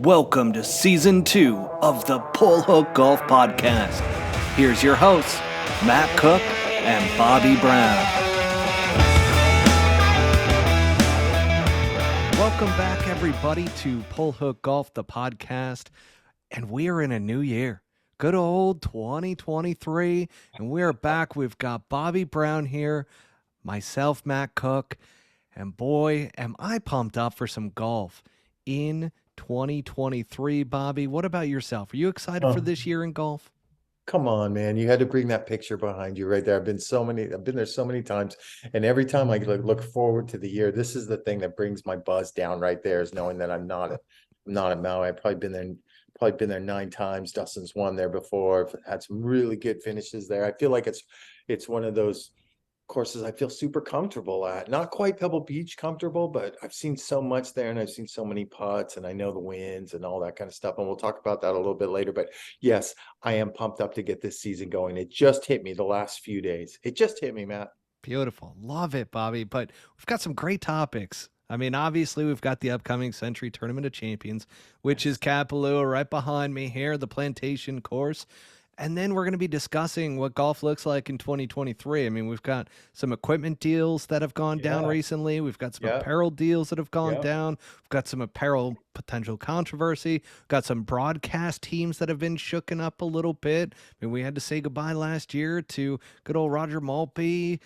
Welcome to Season 2 of the Pull Hook Golf Podcast. Here's your hosts, Matt Cook and Bobby Brown. Welcome back, everybody, to Pull Hook Golf, the podcast. And we are in a new year. Good old 2023. And we are back. We've got Bobby Brown here, myself, Matt Cook. And boy, am I pumped up for some golf in 2023, Bobby. What about yourself? Are you excited for this year in golf? Come on, man. You had to bring that picture behind you right there. I've been there so many times. And every time I look forward to the year, this is the thing that brings my buzz down right there, is knowing that I'm not at Maui. I've probably been there 9 times. Dustin's won there before. I've had some really good finishes there. I feel like it's one of those courses I feel super comfortable at. Not quite Pebble Beach comfortable, but I've seen so much there, and I've seen so many putts, and I know the winds and all that kind of stuff. And we'll talk about that a little bit later. But yes, I am pumped up to get this season going. It just hit me the last few days. It just hit me, Matt. Beautiful. Love it, Bobby. But we've got some great topics. I mean, obviously, we've got the upcoming Century Tournament of Champions, which is Kapalua right behind me here, the Plantation course. And then we're going to be discussing what golf looks like in 2023. I mean, we've got some equipment deals that have gone down recently. We've got some apparel deals that have gone down. We've got some apparel potential controversy. We've got some broadcast teams that have been shooken up a little bit. I mean, we had to say goodbye last year to good old Roger Maltby.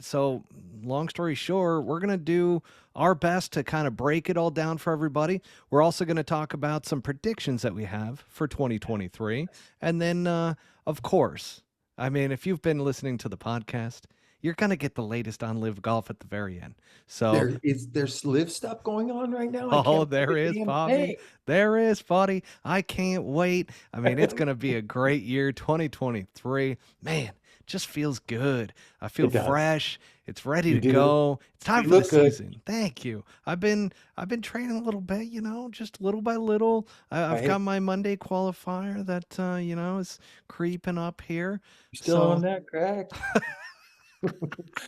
So long story short, we're going to do our best to kind of break it all down for everybody. We're also going to talk about some predictions that we have for 2023. And then, of course, I mean, if you've been listening to the podcast, you're going to get the latest on Live Golf at the very end. So there's live stuff going on right now. Oh, there is, Bobby. There is, buddy. I can't wait. I mean, it's going to be a great year, 2023. Man, just feels good. I feel fresh. It's ready to go. It's time for the season. Thank you. I've been training a little bit, just little by little. I've got my Monday qualifier that is creeping up here. You're still on that crack.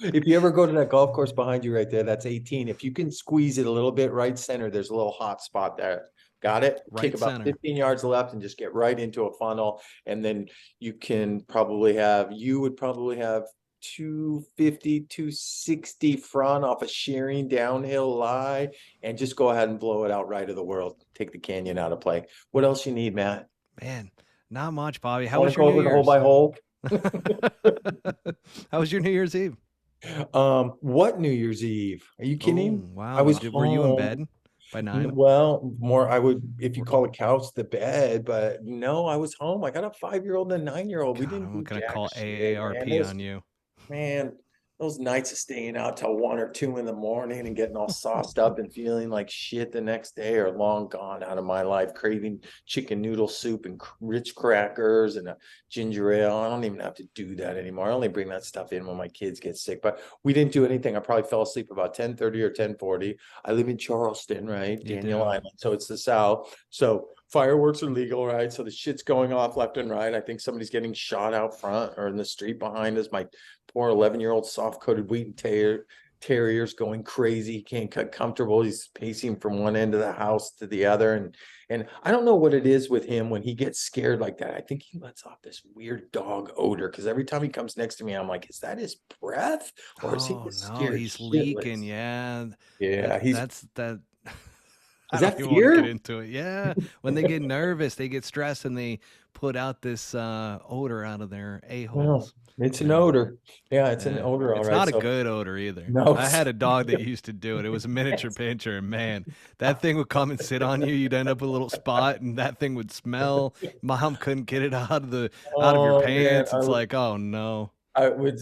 If you ever go to that golf course behind you right there, that's 18. If you can squeeze it a little bit right center, there's a little hot spot there. Got it? Right Kick about center. 15 yards left and just get right into a funnel. And then you would probably have 250, 260 front off a shearing downhill lie, and just go ahead and blow it out right of the world. Take the canyon out of play. What else you need, Matt? Man, not much, Bobby. How was your New Year's? Hole by hole? How was your New Year's Eve? What New Year's Eve? Are you kidding? Oh, wow. Were you in bed by 9? Well, I would, if you call a couch the bed, but no, I was home. I got a 5-year-old and a 9-year-old. We didn't. I'm gonna call shit, AARP on you. Man, those nights of staying out till 1 or 2 in the morning and getting all sauced up and feeling like shit the next day are long gone out of my life. Craving chicken noodle soup and rich crackers and a ginger ale. I don't even have to do that anymore. I only bring that stuff in when my kids get sick. But we didn't do anything. I probably fell asleep about 10:30 or 10:40. I live in Charleston, right? Daniel Island. So it's the South. So fireworks are legal, right? So the shit's going off left and right. I think somebody's getting shot out front or in the street behind us. My poor 11-year-old soft-coated Wheaten Terrier's going crazy. He can't get comfortable. He's pacing from one end of the house to the other. And I don't know what it is with him when he gets scared like that. I think he lets off this weird dog odor, because every time he comes next to me, I'm like, is that his breath? Or is he scared? He's leaking. Yeah. Yeah. That's that. Is that fear? Get into it. Yeah. When they get nervous, they get stressed, and they put out this odor out of their a-holes. Well, it's an odor. Yeah, it's an odor. It's not a good odor either. No. I had a dog that used to do it. It was a miniature pincher, and man, that thing would come and sit on you. You'd end up with a little spot, and that thing would smell. Mom couldn't get it out of your pants. It's like, oh no. I would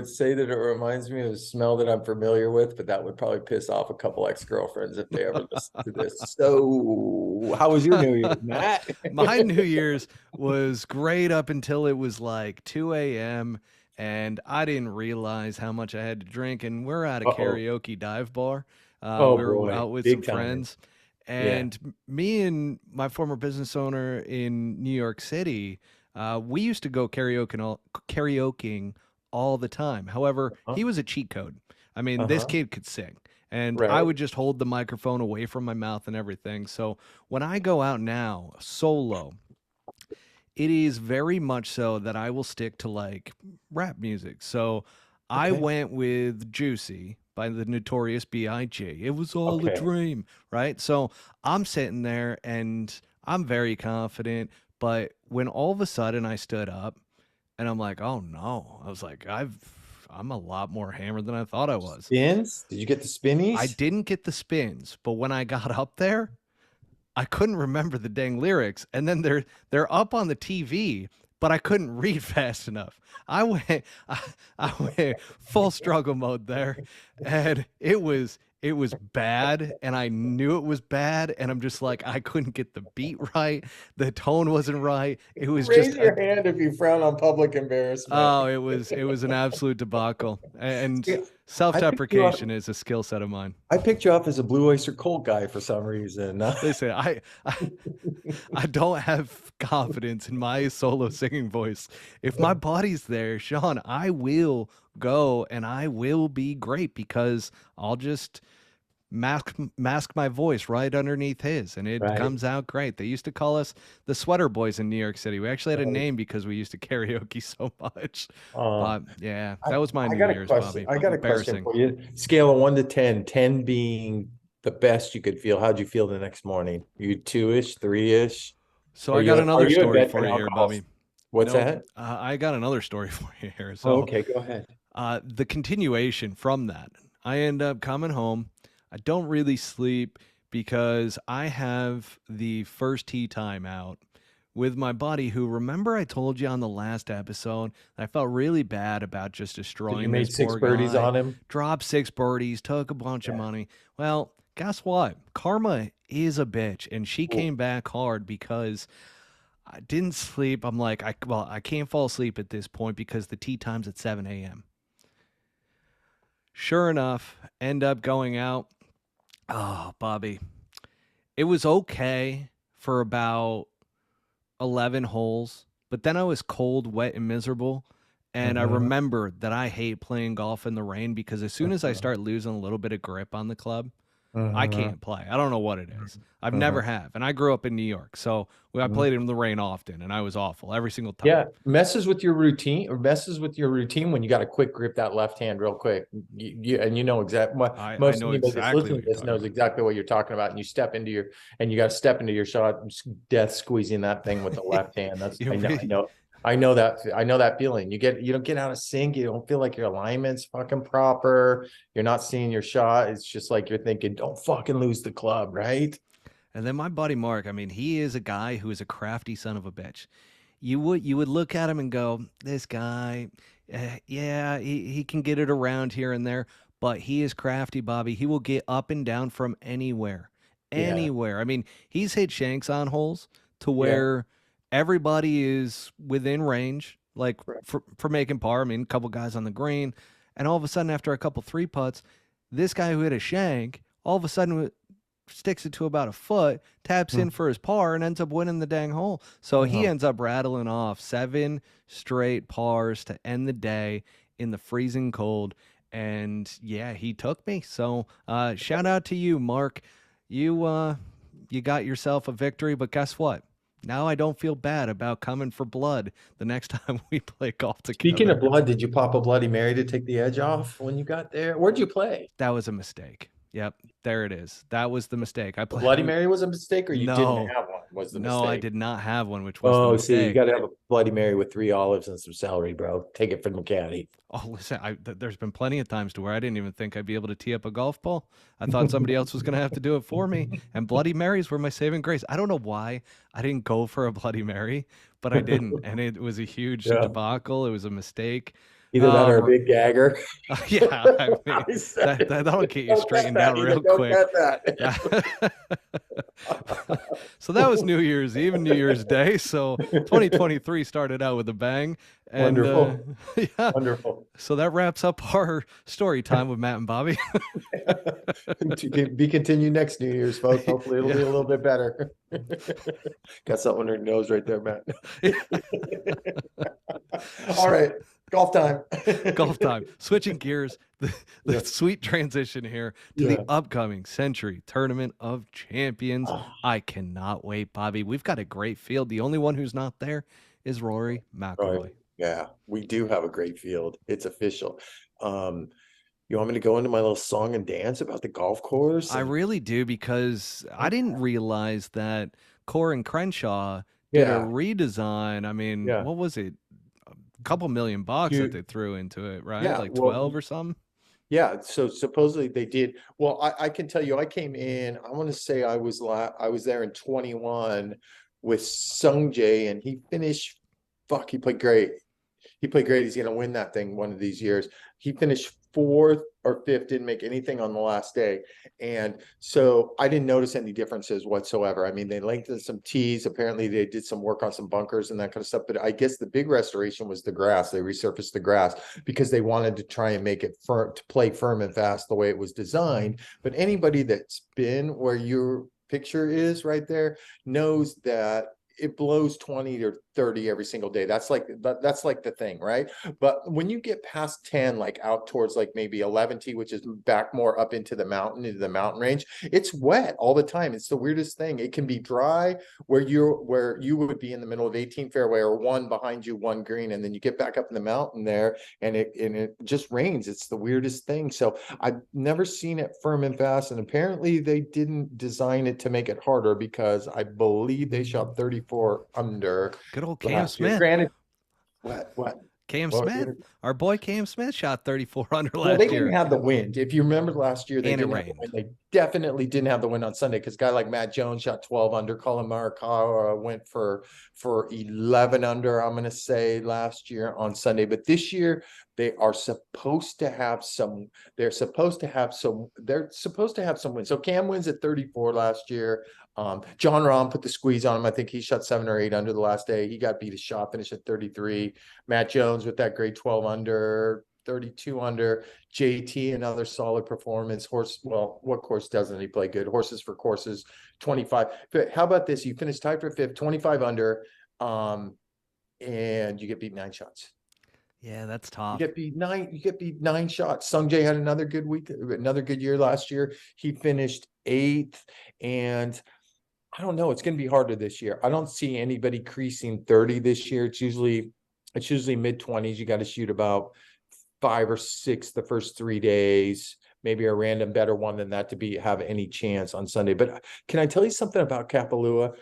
say that it reminds me of a smell that I'm familiar with, but that would probably piss off a couple ex-girlfriends if they ever listen to this. So how was your New Year's, Matt? My New Year's was great up until it was like 2 a.m. and I didn't realize how much I had to drink. And we're at a karaoke dive bar. We were out with some friends. And me and my former business owner in New York City, we used to go karaokeing all the time. However, he was a cheat code. I mean, this kid could sing. and I Right. would just hold the microphone away from my mouth and everything. So when I go out now solo, it is very much so that I will stick to like rap music. So I Okay. went with Juicy by the Notorious B.I.G. It was all a Okay. dream, right? So I'm sitting there and I'm very confident, but when all of a sudden I stood up and I'm like, "Oh no." I was like, I'm a lot more hammered than I thought I was. Spins? Did you get the I spinnies? didn't get the spins, but when I got up there, I couldn't remember the dang lyrics, and then they're up on the TV, but I couldn't read fast enough. I went I went full struggle mode there, and it was bad, and I knew it was bad, and I'm just like I couldn't get the beat right, the tone wasn't right. It was Raise just a your hand if you frown on public embarrassment. oh, it was an absolute debacle, and See, I picked you up. self-deprecation is a skill set of mine. I picked you up as a Blue Oyster Cult guy for some reason. Listen, I don't have confidence in my solo singing voice. If my body's there, Sean, I will go and I will be great because I'll just mask my voice right underneath his and it Right. comes out great. They used to call us the Sweater Boys in New York City. We actually had a Right. name because we used to karaoke so much. Uh, But yeah, I, that was my I New got a Year's, question. Bobby. I got a question Embarrassing. for you. Scale of 1 to 10, 10 being the best you could feel. How'd you feel the next morning? You two-ish, three-ish? So Are I got are another you a story for veteran you here, alcohol? Bobby. What's Nope. that? I got another story for you here. Oh, So okay, go ahead. the continuation from that, I end up coming home. I don't really sleep because I have the first tee time out with my buddy who, remember I told you on the last episode, I felt really bad about just So you destroying this made six poor birdies guy, on him? dropped 6 birdies, took a bunch of Yeah. money. Well, guess what? Karma is a bitch, and she Ooh. came back hard because I didn't sleep. I'm like, I can't fall asleep at this point because the tee time's at 7 a.m. Sure enough, end up going out. Oh, Bobby, it was okay for about 11 holes, but then I was cold, wet, and miserable. And I Mhm, remembered that I hate playing golf in the rain because as soon as I mhm, start losing a little bit of grip on the club, I mhm, can't play. I don't know what it is. I've never mhm, have. And I grew up in New York. So I mhm. played in the rain often and I was awful every single time. Yeah, messes with your routine or messes with your routine when you got to quick grip that left hand real quick. And you know exactly I most know anybody that's exactly listening what to you're this talking knows about. exactly what you're talking about. And you step into your and you got to step into your shot, death squeezing that thing with the left hand. That's You really, I know that feeling. You don't get out of sync. You don't feel like your alignment's fucking proper. You're not seeing your shot. It's just like you're thinking, don't fucking lose the club, right? and then my buddy Mark, I mean, he is a guy who is a crafty son of a bitch. You would look at him and go, this guy, yeah, he can get it around here and there, but he is crafty, Bobby. He will get up and down from anywhere, Yeah, anywhere. I mean, he's hit shanks on holes to yeah. where everybody is within range, like Right. for making par. I mean, a couple guys on the green, and all of a sudden, after a couple three putts, this guy who hit a shank, all of a sudden sticks it to about a foot, taps in for his par, and ends up winning the dang hole. So he Mhm. ends up rattling off 7 straight pars to end the day in the freezing cold. And yeah, he took me. So shout out to you, Mark. You got yourself a victory, but guess what? Now I don't feel bad about coming for blood the next time we play golf Speaking together. of blood, did you pop a Bloody Mary to take the edge off when you got there? Where'd you play? That was a mistake. Yep, there it is. That was the mistake. I The played. Bloody Mary was a mistake, or you didn't No, have one was the no, I mistake? did not have one, which was the Oh, see, you mistake. got to have a Bloody Mary with 3 olives and some celery, bro. Take it from the caddy. Oh, listen, there's been plenty of times to where I didn't even think I'd be able to tee up a golf ball. I thought somebody else was going to have to do it for me. And Bloody Marys were my saving grace. I don't know why I didn't go for a Bloody Mary, but I didn't. And it was a huge Yeah, debacle. It was a mistake. either that or a Um, big gagger. yeah, I mean, I said it. that'll get you Don't cut straightened that out either. real Don't quick. cut that. Yeah. So that was New Year's Eve and New Year's Day. So 2023 started out with a bang. And Wonderful. yeah, Wonderful. so that wraps up our story time with Matt and Bobby. To be continued next New Year's, folks. Hopefully it'll Yeah. be a little bit better. Got something under your nose right there, Matt. All right. Golf time. Golf time. Switching gears, the Yeah. sweet transition here to the Yeah. upcoming Century Tournament of Champions. Oh, I cannot wait, Bobby. We've got a great field. The only one who's not there is Rory right. McIlroy. Yeah, we do have a great field. It's official. Um, you want me to go into my little song and dance about the golf course? I And really do because I didn't realize that Core and Crenshaw did a yeah, redesign. I mean, yeah. what was it? A couple $1 million that You they threw into it, right? yeah, Like well, 12 or something. yeah, so supposedly they did. Well, I can tell you, I came in, I want to say I was there in 21 with Sung Jae, and he finished, fuck, he played great. He played great. He's going to win that thing one of these years. He finished fourth or fifth, didn't make anything on the last day. And so I didn't notice any differences whatsoever. I mean, they lengthened some tees. Apparently, they did some work on some bunkers and that kind of stuff. But I guess the big restoration was the grass. They resurfaced the grass because they wanted to try and make it firm, to play firm and fast the way it was designed. But anybody that's been where your picture is right there knows that it blows 20 or 30 every single day. That's like the thing, right? But when you get past 10, like out towards like maybe 11T, which is back more up into the mountain range, it's wet all the time. It's the weirdest thing. It can be dry where you would be in the middle of 18 fairway or one behind you, one green, and then you get back up in the mountain there and it just rains. It's the weirdest thing. So I've never seen it firm and fast. And apparently they didn't design it to make it harder because I believe they shot 34 under Good old Cam last year. Smith. Granted, what? Cam Well, Smith. Our boy Cam Smith shot 34 under well, they last didn't year. have the wind. If you remember last year, they And it didn't have the rained. wind. They definitely didn't have the wind on Sunday because a guy like Matt Jones shot 12 under. Colin Morikawa went for 11 under, I'm going to say, last year on Sunday. But this year, they are supposed to have some. They're supposed to have some. They're supposed to have some wins. So Cam wins at 34 last year. John Rahm put the squeeze on him. I think he shot 7 or 8 under the last day. He got beat a shot, finished at 33. Matt Jones with that great 12 under. 32 under. JT, another solid performance. Well, what course doesn't he play good? Horses for courses, 25. But how about this? You finish tied for fifth, 25 under, and you get beat 9 shots. Yeah, that's You tough. get beat 9. You get beat 9 shots. Sung Jae had another good week, another good year last year. He finished 8th, and I don't know. It's going to be harder this year. I don't see anybody creasing 30 this year. It's usually mid-20s. You got to shoot about 5 or 6 the first 3 days, maybe a random better one than that to have any chance on Sunday. But can I tell you something about Kapalua?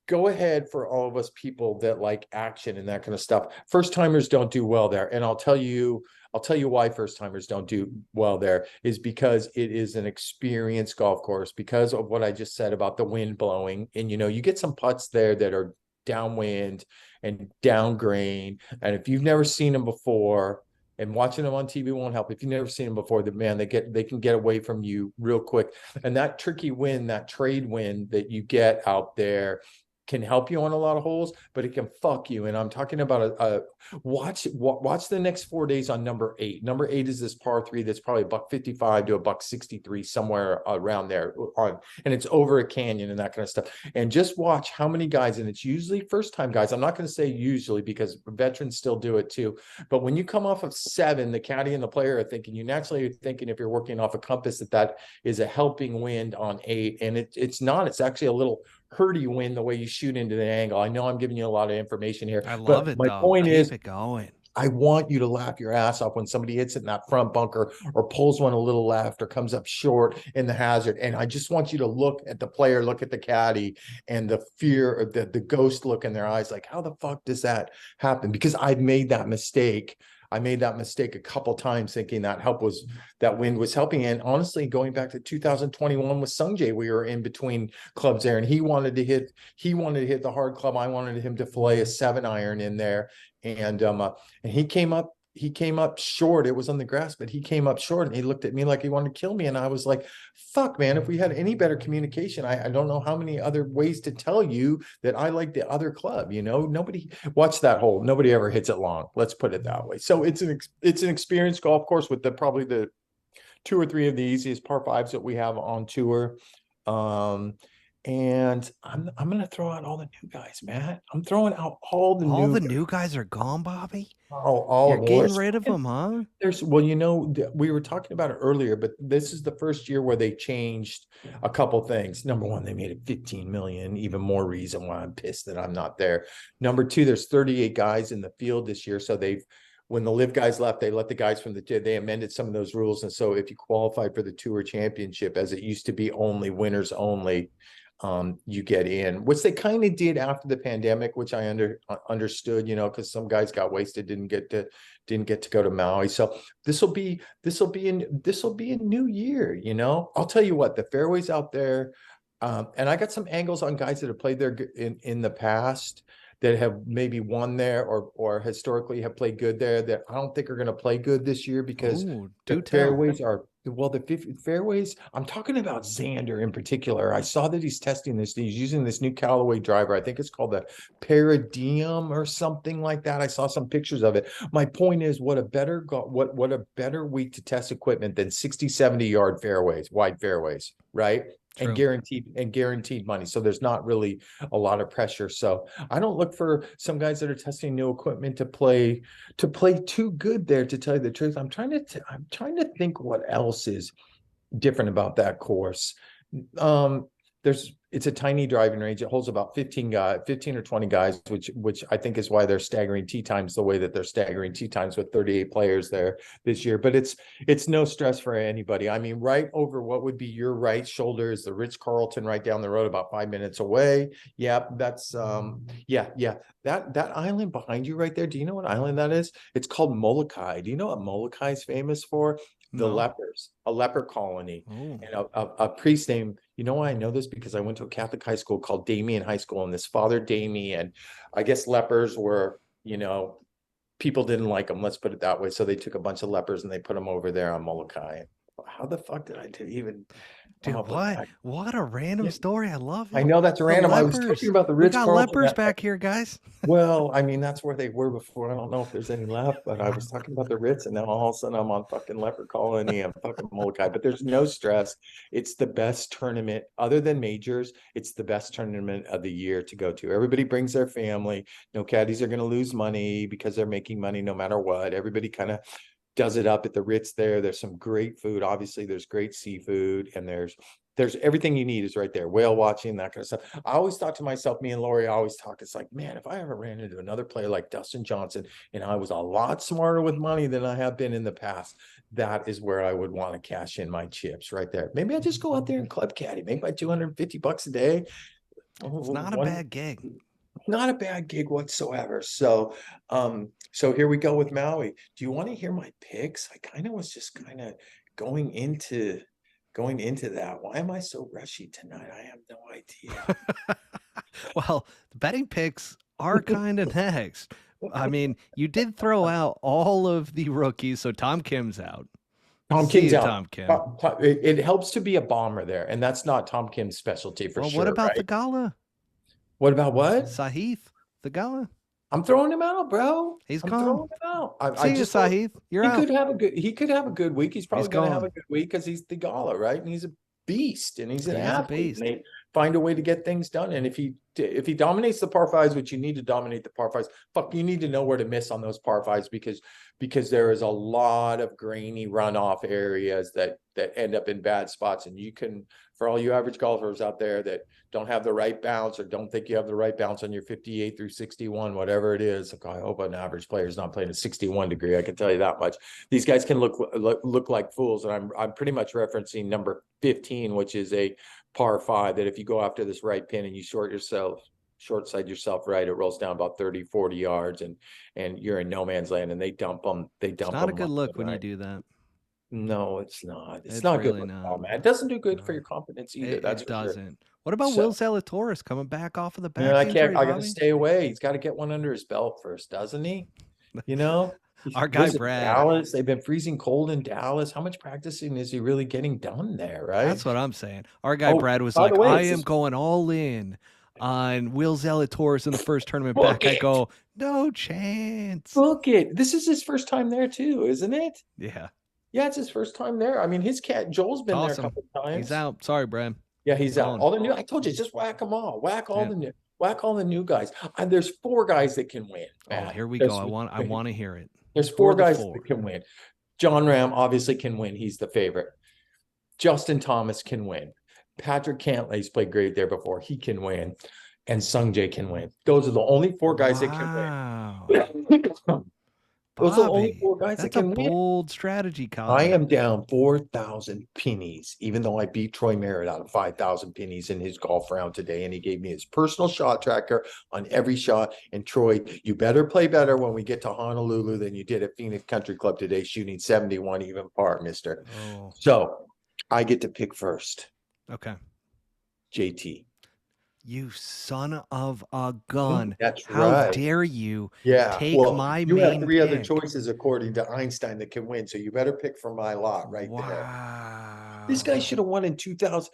Go ahead for all of us people that like action and that kind of stuff. First timers don't do well there. And I'll tell you why first timers don't do well there is because it is an experienced golf course because of what I just said about the wind blowing. And you get some putts there that are downwind and down grain. And if you've never seen them before, and watching them on TV won't help. If you've never seen them before, they can get away from you real quick. And that tricky wind, that trade wind that you get out there can help you on a lot of holes, but it can fuck you. And I'm talking about watch the next 4 days on number 8. Number 8 is this par 3 that's probably $155 to $163, somewhere around there and it's over a canyon and that kind of stuff. And just watch how many guys, and it's usually first time guys. I'm not going to say usually because veterans still do it too. But when you come off of 7, the caddy and the player are thinking, you naturally are thinking if you're working off a compass that is a helping wind on 8. And it's not, it's actually a little hurdy wind the way you shoot into the angle. I know I'm giving you a lot of information here, I love but it my though. point is, Keep it going. I want you to laugh your ass off when somebody hits it in that front bunker or pulls one a little left or comes up short in the hazard. And I just want you to look at the player, look at the caddy, and the fear of the ghost look in their eyes, like, how the fuck does that happen? Because I've made that mistake. I made that mistake a couple times thinking that wind was helping. And honestly, going back to 2021 with Sungjae, we were in between clubs there, and he wanted to hit the hard club. I wanted him to fillet a 7-iron in there. And he came up short. It was on the grass, but he came up short and he looked at me like he wanted to kill me. And I was like, fuck, man, if we had any better communication, I don't know how many other ways to tell you that I like the other club. Nobody watch that hole. Nobody ever hits it long. Let's put it that way. So it's an experienced golf course with probably the 2 or 3 of the easiest par 5s that we have on tour. And I'm gonna throw out all the new guys, Matt. I'm throwing out all the All new the guys. new guys are gone, Bobby. All You're of them. Well, getting rid of them, huh? there's well, we were talking about it earlier, but this is the first year where they changed a couple things. Number one, they made it 15 million, even more reason why I'm pissed that I'm not there. Number two, there's 38 guys in the field this year, so they've when the live guys left, they let the guys from they amended some of those rules, and so if you qualify for the tour championship, as it used to be only winners only, you get in, which they kind of did after the pandemic, which I understood, because some guys got wasted, didn't get to go to Maui. So this will be a new year. I'll tell you what, the fairways out there, and I got some angles on guys that have played there in the past that have maybe won there or historically have played good there that I don't think are going to play good this year because Ooh, do the tell. fairways are well, the fairways, I'm talking about Xander in particular. I saw that he's testing this. He's using this new Callaway driver. I think it's called the Paradigm or something like that. I saw some pictures of it. My point is, what a better week to test equipment than 60, 70-yard fairways, wide fairways, right? And True. guaranteed money. So there's not really a lot of pressure. So I don't look for some guys that are testing new equipment to play too good there, to tell you the truth. I'm trying to think what else is different about that course. Um, it's a tiny driving range. It holds about 15 or 20 guys, which I think is why they're staggering tee times the way that they're staggering tee times with 38 players there this year. But it's no stress for anybody. I mean, right over what would be your right shoulder is the Ritz-Carlton right down the road, about 5 minutes away. Yeah, that's yeah. That island behind you right there. Do you know what island that is? It's called Molokai. Do you know what Molokai is famous for? The No. lepers, a leper colony. Oh. And a priest named, why I know this? Because I went to a Catholic high school called Damien High School, and this Father Damien, I guess lepers were, people didn't like them, let's put it that way. So they took a bunch of lepers and they put them over there on Molokai. How the fuck did I even come Dude, up with what? that? What a random Yeah, story. I love I it. know that's The random. I was talking lepers. about the We got Ritz-Carlton. lepers back here, guys. Well, I mean, that's where they were before. I don't know if there's any left, but I was talking about the Ritz, and now all of a sudden I'm on fucking Leper Colony and fucking Molokai. But there's no stress. It's the best tournament, other than majors. It's the best tournament of the year to go to. Everybody brings their family. No caddies are going to lose money because they're making money no matter what. Everybody kind of does it up at the Ritz there. There's some great food. Obviously, there's great seafood, and there's everything you need is right there. Whale watching, that kind of stuff. I always thought to myself, me and Lori always talk, it's like, man, if I ever ran into another player like Dustin Johnson and I was a lot smarter with money than I have been in the past, that is where I would want to cash in my chips right there. Maybe I just go out there and club caddy, make my $250 a day. It's not a bad gig. Not a bad gig whatsoever. So here we go with Maui. Do you want to hear my picks? I kind of was just kind of going into that. Why am I so rushy tonight? I have no idea. Well, the betting picks are kind of next. I mean, you did throw out all of the rookies, so Tom Kim's out. Tom See Kim's you, out. Tom Kim. It helps to be a bomber there, and that's not Tom Kim's specialty for Well, what sure, about the right? gala? What about what? Sahith, the gala. I'm throwing him out, bro. He's I'm gone. throwing him out. I See you, just don't. Sahith. You're He out. could have a good week. He's He's probably going to have a gone. good week because he's the gala, right? And he's a beast, and he's an He is a athlete. beast. And they find a way to get things done. And if he dominates the par fives, which you need to dominate the par fives, fuck, you need to know where to miss on those par fives because there is a lot of grainy runoff areas that end up in bad spots. And you can, for all you average golfers out there that don't have the right bounce or don't think you have the right bounce on your 58 through 61, whatever it is. Like, I hope an average player is not playing a 61 degree. I can tell you that much. These guys can look like fools. And I'm pretty much referencing number 15, which is a par five, that if you go after this right pin and you short side yourself right, it rolls down about 30, 40 yards and you're in no man's land, and they dump them. It's not a good look when you do that. No, it's not. It's It's not good really at not. all, man. It doesn't do good for No, your confidence either. That's it for sure. doesn't. What about Will So, Zalatoris coming back off of the yeah, back injury, I got to Bobby? stay away. He's got to get one under his belt first, doesn't he? You know, Our guy was it Brad. Dallas? They've been freezing cold in Dallas. How much practicing is he really getting done there, right? That's what I'm saying. Our guy Oh, Brad was by like, the way, I it's am just going all in on Will Zalatoris in the first tournament book back. I it. go, no chance. Book it. This is his first time there too, isn't it? Yeah. Yeah, it's his first time there. I mean, his cat Joel's been there a Toss him. couple of He's times. out. Sorry, Brad. Yeah, he's out. Gone. All the new, I told you, just whack them all. Yeah. Whack all the new guys. And there's four guys that can win, Oh, Matt. here we go. I want to hear it. There's For four the guys four. that can win. John Ram obviously can win. He's the favorite. Justin Thomas can win. Patrick Cantlay's played great there before. He can win. And Sung Jae can win. Those are the only four guys that can Wow. win. Those are the only Bobby, four guys that that's a can win. bold strategy, I Cobby. am down 4,000 pennies, even though I beat Troy Merritt out of 5,000 pennies in his golf round today. And he gave me his personal shot tracker on every shot. And Troy, you better play better when we get to Honolulu than you did at Phoenix Country Club today, shooting 71 even par, mister. Oh, So I get to pick first. okay. JT. You son of a gun. That's How right. dare you Yeah. take Well, my you have main three other pick? choices according to Einstein that can win. So you better pick from my lot right there. This guy Wow. should have won in 2000.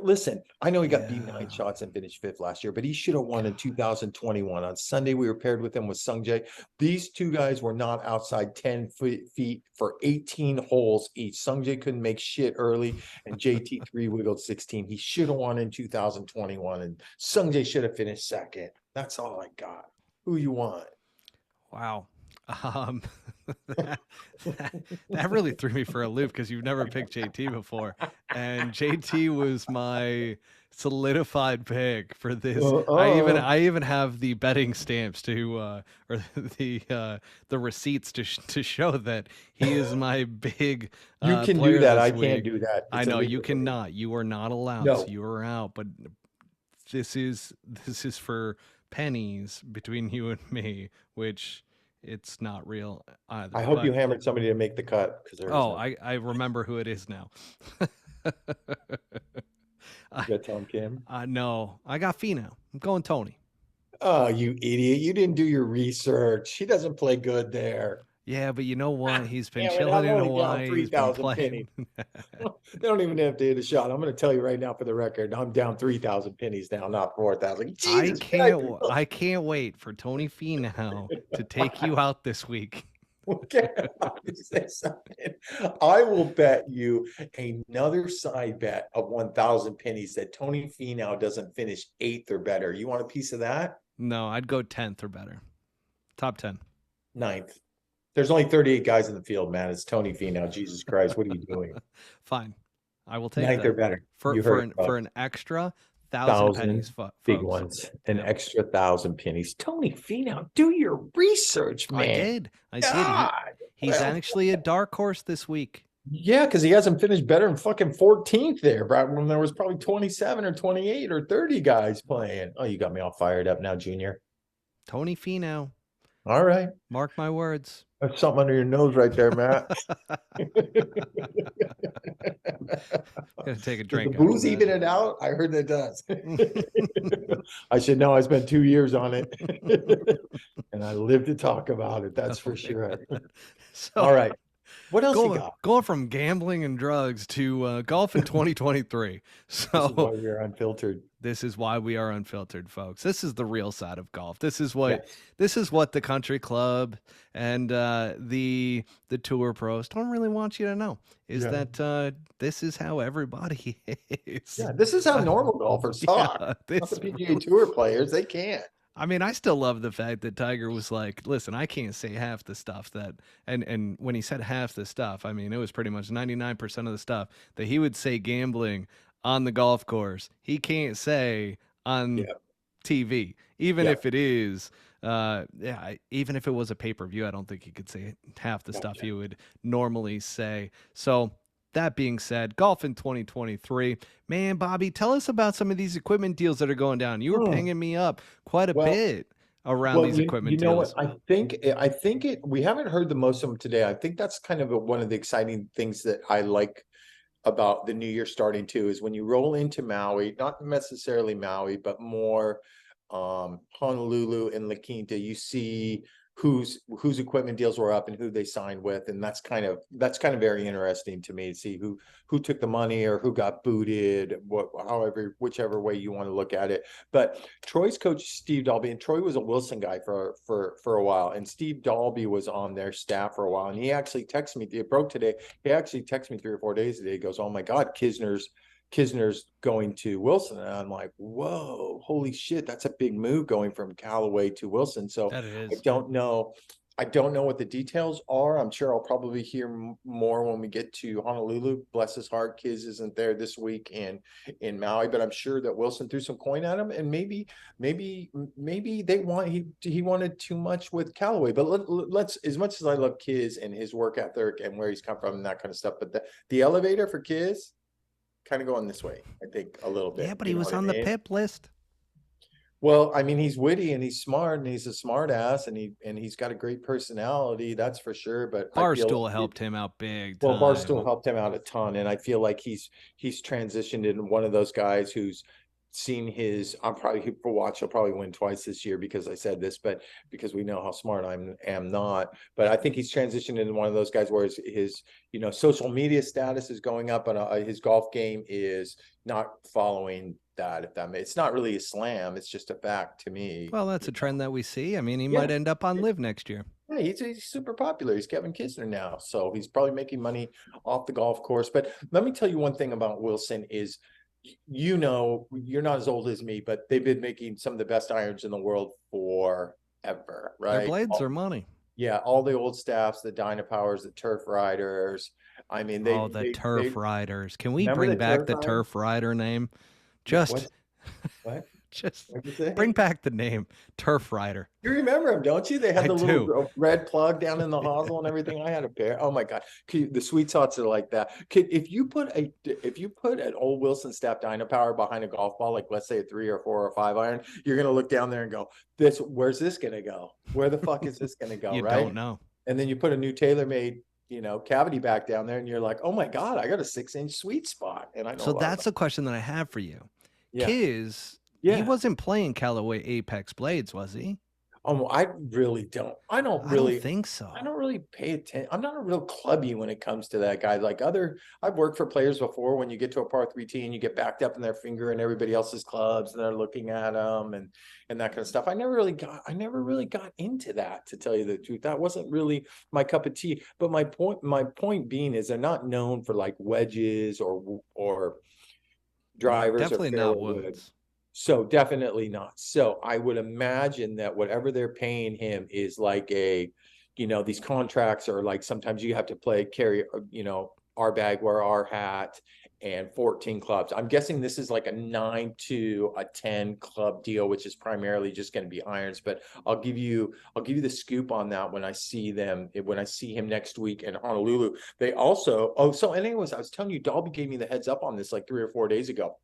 Listen, I know he got beat 9 Yeah. shots and finished fifth last year, but he should have won in 2021. On Sunday, we were paired with him with Sung Jae. These two guys were not outside 10 feet for 18 holes each. Sung Jae couldn't make shit early, and JT3 wiggled 16. He should have won in 2021, and Sung Jae should have finished second. That's all I got. Who you want? Wow. Um, that, that really threw me for a loop because you've never picked JT before, and JT was my solidified pick for this. I even have the betting stamps to or the receipts to show that he is my big You can player do that. this I can't week. do that. I It's know you illegal for me. cannot. You are not allowed. No. So you are out. But this is for pennies between you and me, which it's not real either. I hope but, you hammered somebody to make the cut because there is Oh, no. I remember who it is now. You got Tom Kim. No, I got Fino. I'm going Tony. Oh, you idiot. You didn't do your research. He doesn't play good there. Yeah, but you know what? He's been Damn it, chilling I'm in only down Hawaii. He's been 3,000 pennies. playing. They don't even have to hit a shot. I'm going to tell you right now for the record, I'm down 3,000 pennies now, not 4,000. Jesus, I can't wait for Tony Finau to take you out this week. Okay, I'll just say something. I will bet you another side bet of 1,000 pennies that Tony Finau doesn't finish 8th or better. You want a piece of that? No, I'd go 10th or better. Top 10. 9th. There's only 38 guys in the field, man. It's Tony Finau. Jesus Christ, what are you doing? Fine. I will take 9th that. or better. For You for heard an extra 1,000 pennies, big folks. ones, an Yeah. extra 1,000 pennies. Tony Finau, do your research, man. I did. He's actually a dark horse this week. Yeah, because he hasn't finished better than fucking 14th there, bro. When there was probably 27 or 28 or 30 guys playing. Oh, you got me all fired up now, Junior. Tony Finau. All right. Mark my words. That's something under your nose right there, Matt. Gonna take a Does drink. the booze after even that. it out? I heard it does. I should know. I spent 2 years on it, and I live to talk about it. That's for sure. So, All right. What else you got? going from gambling and drugs to golf in 2023. This is why So we are unfiltered. this is why we are unfiltered, folks. This is the real side of golf. This is what Yes. this is what the country club and the tour pros don't really want you to know. Is Yeah. that this is how everybody is. Yeah, this is how normal golfers talk. Yeah, Not this the PGA really- Tour players, they can't. I mean, I still love the fact that Tiger was like, listen, I can't say half the stuff that, and when he said half the stuff, I mean, it was pretty much 99% of the stuff that he would say gambling on the golf course. He can't say on Yeah. TV, even Yeah. if it is, even if it was a pay-per-view, I don't think he could say half the stuff Gotcha. he would normally say. So that being said, golf in 2023, man, Bobby, tell us about some of these equipment deals that are going down. You were pinging me up quite a Well- bit around these equipment you know deals. what? I think it. We haven't heard the most of them today. I think that's kind of one of the exciting things that I like about the new year starting too. Is when you roll into Maui, not necessarily Maui, but more Honolulu and La Quinta. You see whose equipment deals were up and who they signed with, and that's kind of very interesting to me to see who took the money or who got booted, whichever way you want to look at it. But Troy's coach Steve Dalby, and Troy was a Wilson guy for a while, and Steve Dalby was on their staff for a while, and he actually texted me. It broke today. He actually texted me 3 or 4 days ago. He goes, "Oh my God, Kisner's going to Wilson. And I'm like, whoa, holy shit, that's a big move going from Callaway to Wilson. So That I is. don't know. I don't know what the details are. I'm sure I'll probably hear more when we get to Honolulu. Bless his heart, Kiz isn't there this week in Maui, but I'm sure that Wilson threw some coin at him, and maybe they want he wanted too much with Callaway. But let's, as much as I love Kiz and his work ethic and where he's come from and that kind of stuff, but the elevator for Kiz kind of going this way, I think, a little Yeah, bit. but You he know was what I on the mean? PIP list. Well, I mean, he's witty and he's smart and he's a smart ass and he's got a great personality, that's for sure. But I feel Barstool like helped him out big well, Barstool time. helped him out a ton, and I feel like he's transitioned into one of those guys who's seen his. I'm probably for watch. He'll probably win twice this year because I said this, but because we know how smart I am not. But I think he's transitioned into one of those guys where his social media status is going up, and his golf game is not following that. If that makes, it's not really a slam. It's just a fact to me. Well, that's a trend that we see. I mean, he Yeah. might end up on Live next year. Yeah, he's super popular. He's Kevin Kisner now, so he's probably making money off the golf course. But let me tell you one thing about Wilson is, you're not as old as me, but they've been making some of the best irons in the world forever, Their right? blades are money. Yeah, all the old staffs, the Dynapowers, the Turf Riders. I mean, Oh, the they Turf Riders. Can we remember bring the back Turf the Riders? Turf Rider name? Yeah, Just what? just What'd you say? bring back the name Turf Rider. You remember them, don't you? They had I the do. little red plug down in the hosel and everything. I had a pair. Oh my God. The sweet spots are like that. If you put an old Wilson Staff Dynapower behind a golf ball, like let's say a 3 or 4 or 5 iron, you're gonna look down there and go, where's this gonna go? Where the fuck is this gonna go? You Right. don't know. And then you put a new TaylorMade, cavity back down there, and you're like, oh my God, I got a 6-inch sweet spot. And I know So a lot about that's a question that I have for you. yeah. Kiz, he Yeah. wasn't playing Callaway Apex blades, was he? I really don't. I don't think so. I don't really pay attention. I'm not a real clubby when it comes to that guy. I've worked for players before when you get to a par 3 tee and you get backed up in their finger and everybody else's clubs and they're looking at them and that kind of stuff. I never really got into that, to tell you the truth. That wasn't really my cup of tea. But my point being is they're not known for like wedges or drivers or Definitely not fairway wood. Woods. So definitely not. So I would imagine that whatever they're paying him is like these contracts are like sometimes you have to carry, our bag, wear our hat, and 14 clubs. I'm guessing this is like a 9 to a 10 club deal, which is primarily just going to be irons. But I'll give you the scoop on that when I see him next week in Honolulu. They also, anyways, I was telling you, Dalby gave me the heads up on this like 3 or 4 days ago.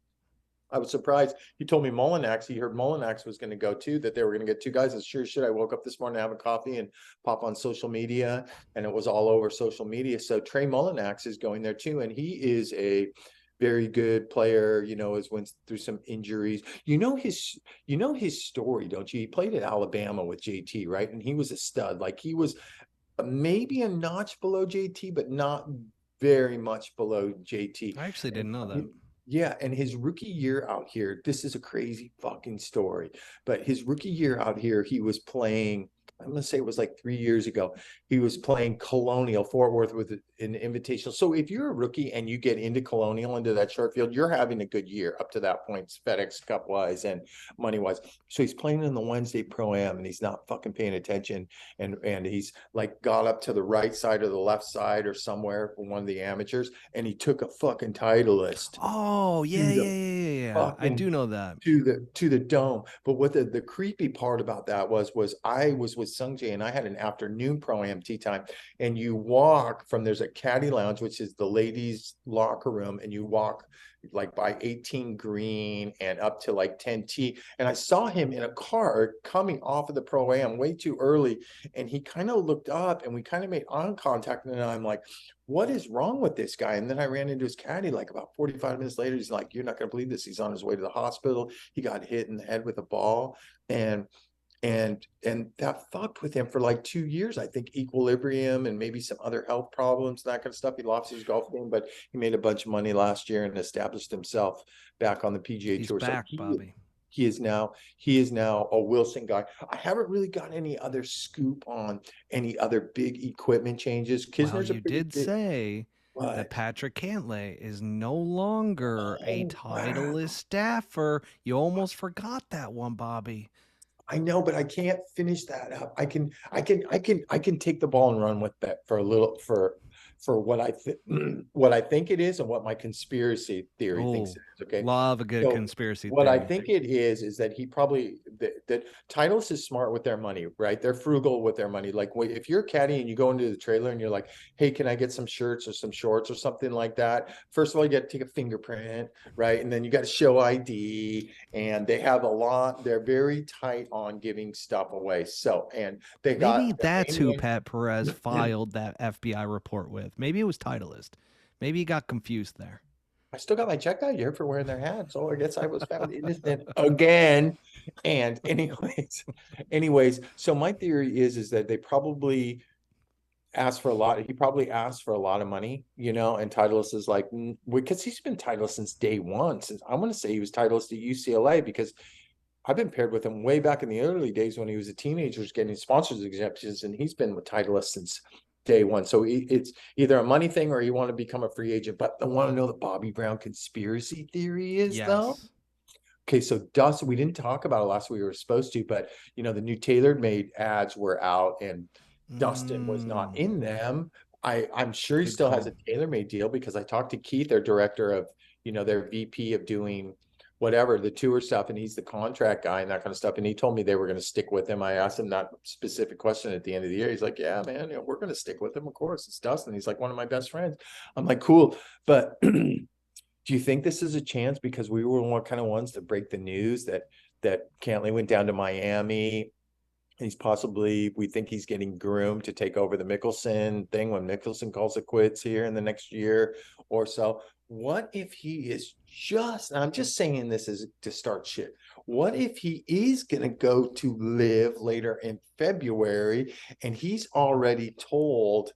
I was surprised. He told me Mullinax. He heard Mullinax was going to go too, that they were going to get 2 guys. As sure as shit, I woke up this morning to have a coffee and pop on social media, and it was all over social media. So Trey Mullinax is going there too, and he is a very good player. Has went through some injuries. His story, don't you? He played at Alabama with JT, right? And he was a stud. Like he was maybe a notch below JT, but not very much below JT. I actually didn't know that. Yeah, and his rookie year out here, this is a crazy fucking story. But his rookie year out here, he was playing, I'm gonna say it was like 3 years ago. He was playing Colonial Fort Worth with an invitational. So if you're a rookie and you get into Colonial, into that short field, you're having a good year up to that point, FedEx Cup wise and money wise. So he's playing in the Wednesday Pro Am and he's not fucking paying attention. And he's like got up to the right side or the left side or somewhere for one of the amateurs, and he took a fucking Titleist Oh, yeah, to yeah, the yeah, yeah, yeah. I fucking do know that. to the dome. But what the creepy part about that was I was with Sungjae and I had an afternoon pro-am tee time, and you walk from, there's a caddy lounge, which is the ladies locker room, and you walk like by 18 green and up to like 10T. And I saw him in a car coming off of the pro-am way too early, and he kind of looked up and we kind of made eye contact, and I'm like, what is wrong with this guy? And then I ran into his caddy like about 45 minutes later. He's like, you're not going to believe this. He's on his way to the hospital. He got hit in the head with a ball, and that fucked with him for like 2 years. I think equilibrium and maybe some other health problems, that kind of stuff. He lost his golf game, but he made a bunch of money last year and established himself back on the PGA He's Tour. back, So Bobby. he is now a Wilson guy. I haven't really got any other scoop on any other big equipment changes. Well, Kisner's a you pretty did big. say that What? Patrick Cantlay is no longer a Oh, wow. Titleist staffer. You almost forgot that one, Bobby. I know, but I can't finish that up. I can take the ball and run with that for a little for what what I think it is and what my conspiracy theory thinks Oh, it is. Okay. love a good So conspiracy what I theory. think it is that he probably that Titleist is smart with their money, right? They're frugal with their money. Like if you're a caddy and you go into the trailer and you're like, hey, can I get some shirts or some shorts or something like that? First of all, you got to take a fingerprint, right? And then you got to show ID, and they have a lot, they're very tight on giving stuff away. So, and they Maybe got their that's main who man. Pat Perez filed that FBI report with. Maybe it was Titleist. Maybe he got confused there. I still got my check that year for wearing their hat. So I guess I was found innocent again. And anyways, so my theory is that they probably asked for a lot. He probably asked for a lot of money, and Titleist is like, because he's been Titleist since day one. Since I want to say he was Titleist at UCLA, because I've been paired with him way back in the early days when he was a teenager, getting sponsors exemptions, and he's been with Titleist since day one. So it's either a money thing or you want to become a free agent. But I want to know the Bobby Brown conspiracy theory is, though. Yes. Okay, so Dustin, we didn't talk about it last week. We were supposed to, but the new TaylorMade ads were out, and Dustin was not Mm, in them. I'm sure he good still has a call. TaylorMade deal, because I talked to Keith, their director of, their VP of doing whatever the tour stuff, and he's the contract guy and that kind of stuff. And he told me they were going to stick with him. I asked him that specific question at the end of the year. He's like, "Yeah, man, we're going to stick with him. Of course, it's Dustin. He's like one of my best friends." I'm like, "Cool," but do you think this is a chance, because we were one kind of ones to break the news that Cantley went down to Miami? He's possibly, we think he's getting groomed to take over the Mickelson thing when Mickelson calls it quits here in the next year or so. What if he is just, and I'm just saying this is to start shit. What if he is going to go to live later in February, and he's already told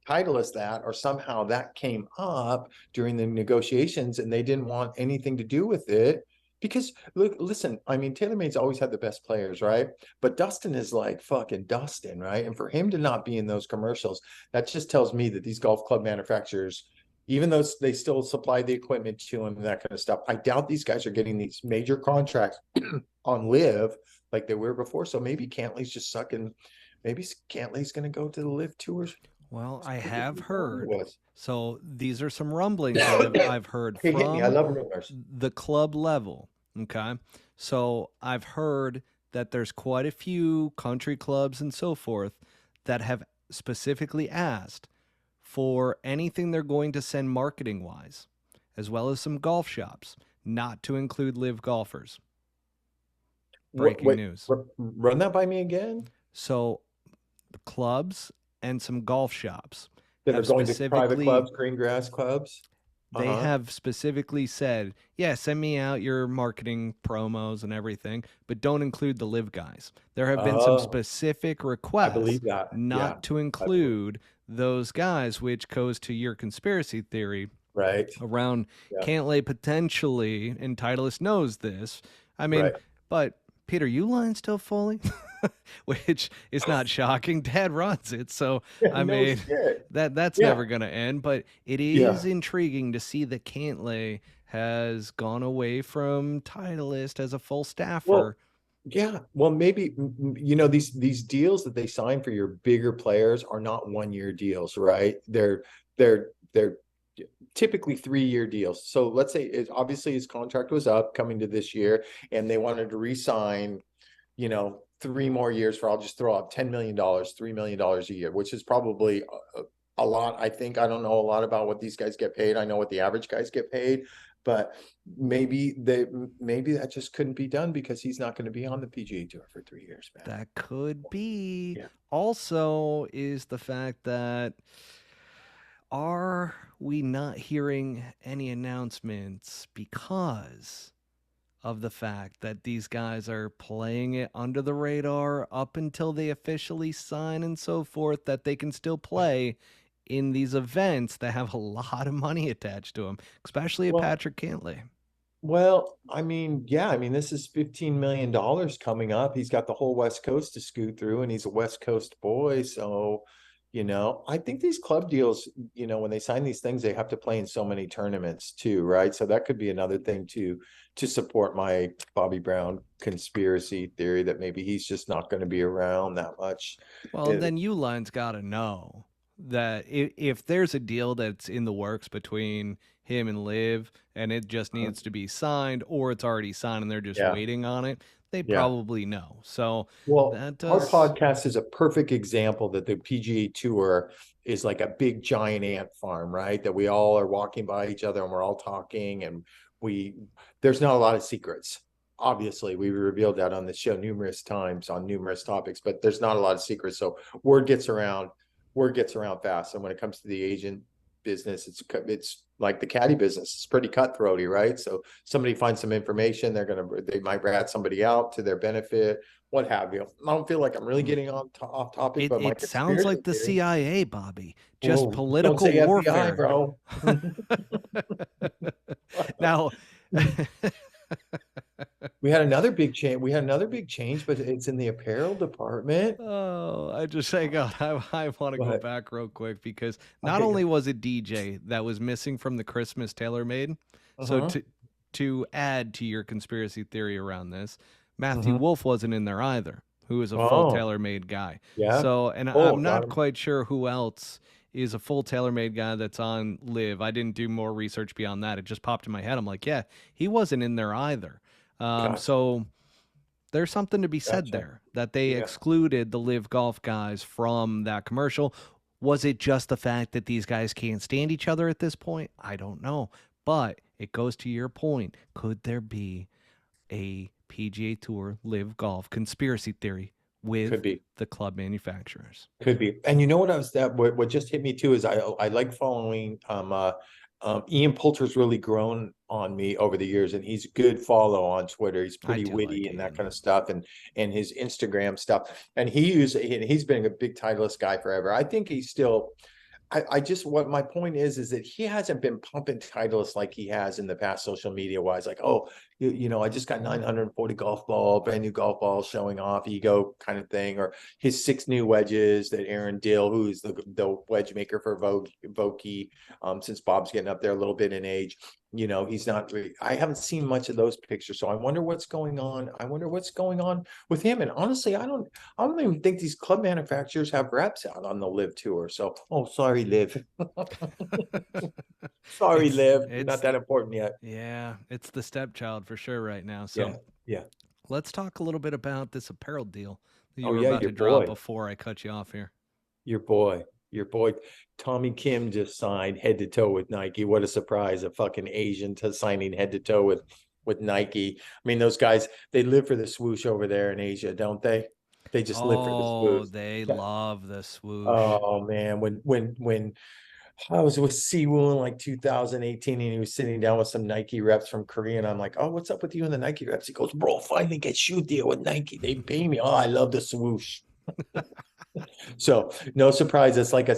Titleist that, or somehow that came up during the negotiations and they didn't want anything to do with it? Because look, listen, I mean, TaylorMade's always had the best players, right? But Dustin is like fucking Dustin, right? And for him to not be in those commercials, that just tells me that these golf club manufacturers, even though they still supply the equipment to him and that kind of stuff, I doubt these guys are getting these major contracts on live like they were before. So maybe Cantley's just sucking. Maybe Cantley's going to go to the live tours. Well, I Maybe have he probably heard. was. So these are some rumblings that I've heard Hey, hit me. I from love rumors. the club level. Okay. So I've heard that there's quite a few country clubs and so forth that have specifically asked for anything they're going to send marketing wise, as well as some golf shops, not to include live golfers. Breaking Wait, news. run that by me again. So the clubs and some golf shops That are have going to private specifically clubs, green grass clubs. they Uh-huh. have specifically said, yeah, send me out your marketing promos and everything, but don't include the live guys. There have been some Oh, specific I requests believe that. Yeah. not to I believe, include those guys, which goes to your conspiracy theory right. around Yeah. Cantlay potentially, and Titleist knows this. I mean, Right. but Peter, you line still fully, which is not shocking. Dad runs it, so Yeah, I no mean shit. that's Yeah. never gonna end. But it is Yeah. intriguing to see that Cantlay has gone away from Titleist as a full Well, staffer. yeah. Well, maybe these deals that they sign for your bigger players are not 1 year deals, right? They're typically 3 year deals. So let's say obviously his contract was up coming to this year, and they wanted to re-sign, 3 more years for, I'll just throw out $10 million, $3 million a year, which is probably a lot. I think I don't know a lot about what these guys get paid. I know what the average guys get paid, but maybe that just couldn't be done because he's not going to be on the PGA Tour for 3 years, man. That could be. Yeah. Also, is the fact that are we not hearing any announcements because of the fact that these guys are playing it under the radar up until they officially sign and so forth, that they can still play in these events that have a lot of money attached to them, especially at Well, Patrick Cantlay? I mean, yeah, I mean, this is $15 million coming up. He's got the whole West Coast to scoot through, and he's a West Coast boy. So, I think these club deals, when they sign these things, they have to play in so many tournaments too, right? So that could be another thing to support my Bobby Brown conspiracy theory that maybe he's just not going to be around that much. Well, It- then Uline's got to know that if there's a deal that's in the works between him and Liv and it just needs to be signed or it's already signed and they're just yeah, waiting on it, they yeah. probably know. So Well, that our does. podcast is a perfect example that the PGA Tour is like a big giant ant farm, right? That we all are walking by each other and we're all talking, and we there's not a lot of secrets. Obviously, we revealed that on the show numerous times on numerous topics, but there's not a lot of secrets. So word gets around, word gets around fast. And when it comes to the agent business, it's like the caddy business. It's pretty cutthroaty, right? So somebody finds some information, they might rat somebody out to their benefit, what have you. I don't feel like I'm really getting off topic, It but my it sounds conspiracy like the theory. CIA, Bobby. Just Oh, don't political say FBI, warfare. bro. Now, We had another big change. We had another big change, but it's in the apparel department. oh, I just hang on. I want to go But back real quick because not okay, only was it DJ that was missing from the Christmas TaylorMade, so uh-huh, to add to your conspiracy theory around this, Matthew uh-huh. Wolf wasn't in there either, who is a full Oh, TaylorMade guy. yeah. So, and Oh, I'm got not him. quite sure who else is a full TaylorMade guy that's on Live. I didn't do more research beyond that. It just popped in my head. I'm like, yeah, he wasn't in there either. Gotcha, So there's something to be said gotcha. there that they Yeah, excluded the Live Golf guys from that commercial. Was it just the fact that these guys can't stand each other at this point? I don't know. But it goes to your point. Could there be a PGA Tour Live Golf conspiracy theory could with be. the club manufacturers? Could be. And you know what I was that what just hit me too is I like following Ian Poulter's really grown on me over the years, and he's a good follow on Twitter. He's I pretty do witty like and that Ian. kind of stuff, and his Instagram stuff. And he's been a big Titleist guy forever. I think he's still I just what my point is that he hasn't been pumping Titleist like he has in the past social media wise. Like, oh, I just got 940 golf ball, brand new golf balls showing off, ego kind of thing, or his 6 new wedges that Aaron Dill, who is the wedge maker for Vokey, since Bob's getting up there a little bit in age. He's not really, I haven't seen much of those pictures. So I wonder what's going on. I wonder what's going on with him. And honestly, I don't even think these club manufacturers have reps out on the Live tour. So, oh, sorry, Live. Sorry, it's Liv. You're not it's that important yet. yeah, it's the stepchild for sure right now. So Yeah, yeah. let's talk a little bit about this apparel deal that you Oh were yeah, about your to drop boy, before I cut you off here. your boy, your boy. Tommy Kim just signed head to toe with Nike. What a surprise! A fucking Asian to signing head to toe with Nike. I mean, those guys, they live for the swoosh over there in Asia, don't they? They just live for the Oh, swoosh. they Yeah. love the swoosh. Oh man, when I was with Siwoo in like 2018 and he was sitting down with some Nike reps from Korea. And I'm like, oh, what's up with you and the Nike reps? He goes, bro, finally get shoe deal with Nike. They pay me. Oh, I love the swoosh. So no surprise. It's like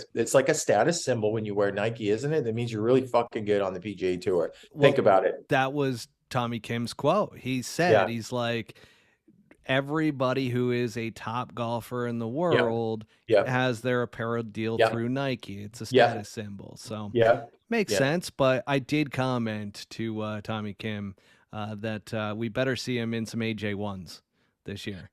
a status symbol when you wear Nike, isn't it? That means you're really fucking good on the PGA tour. Think Well, about it. that was Tommy Kim's quote. He said, Yeah. he's like, everybody who is a top golfer in the Yeah. world Yeah. has their apparel deal Yeah. through Nike. It's a Yeah. status symbol. So Yeah. makes Yeah. sense. But I did comment to Tommy Kim that we better see him in some AJ1s this year.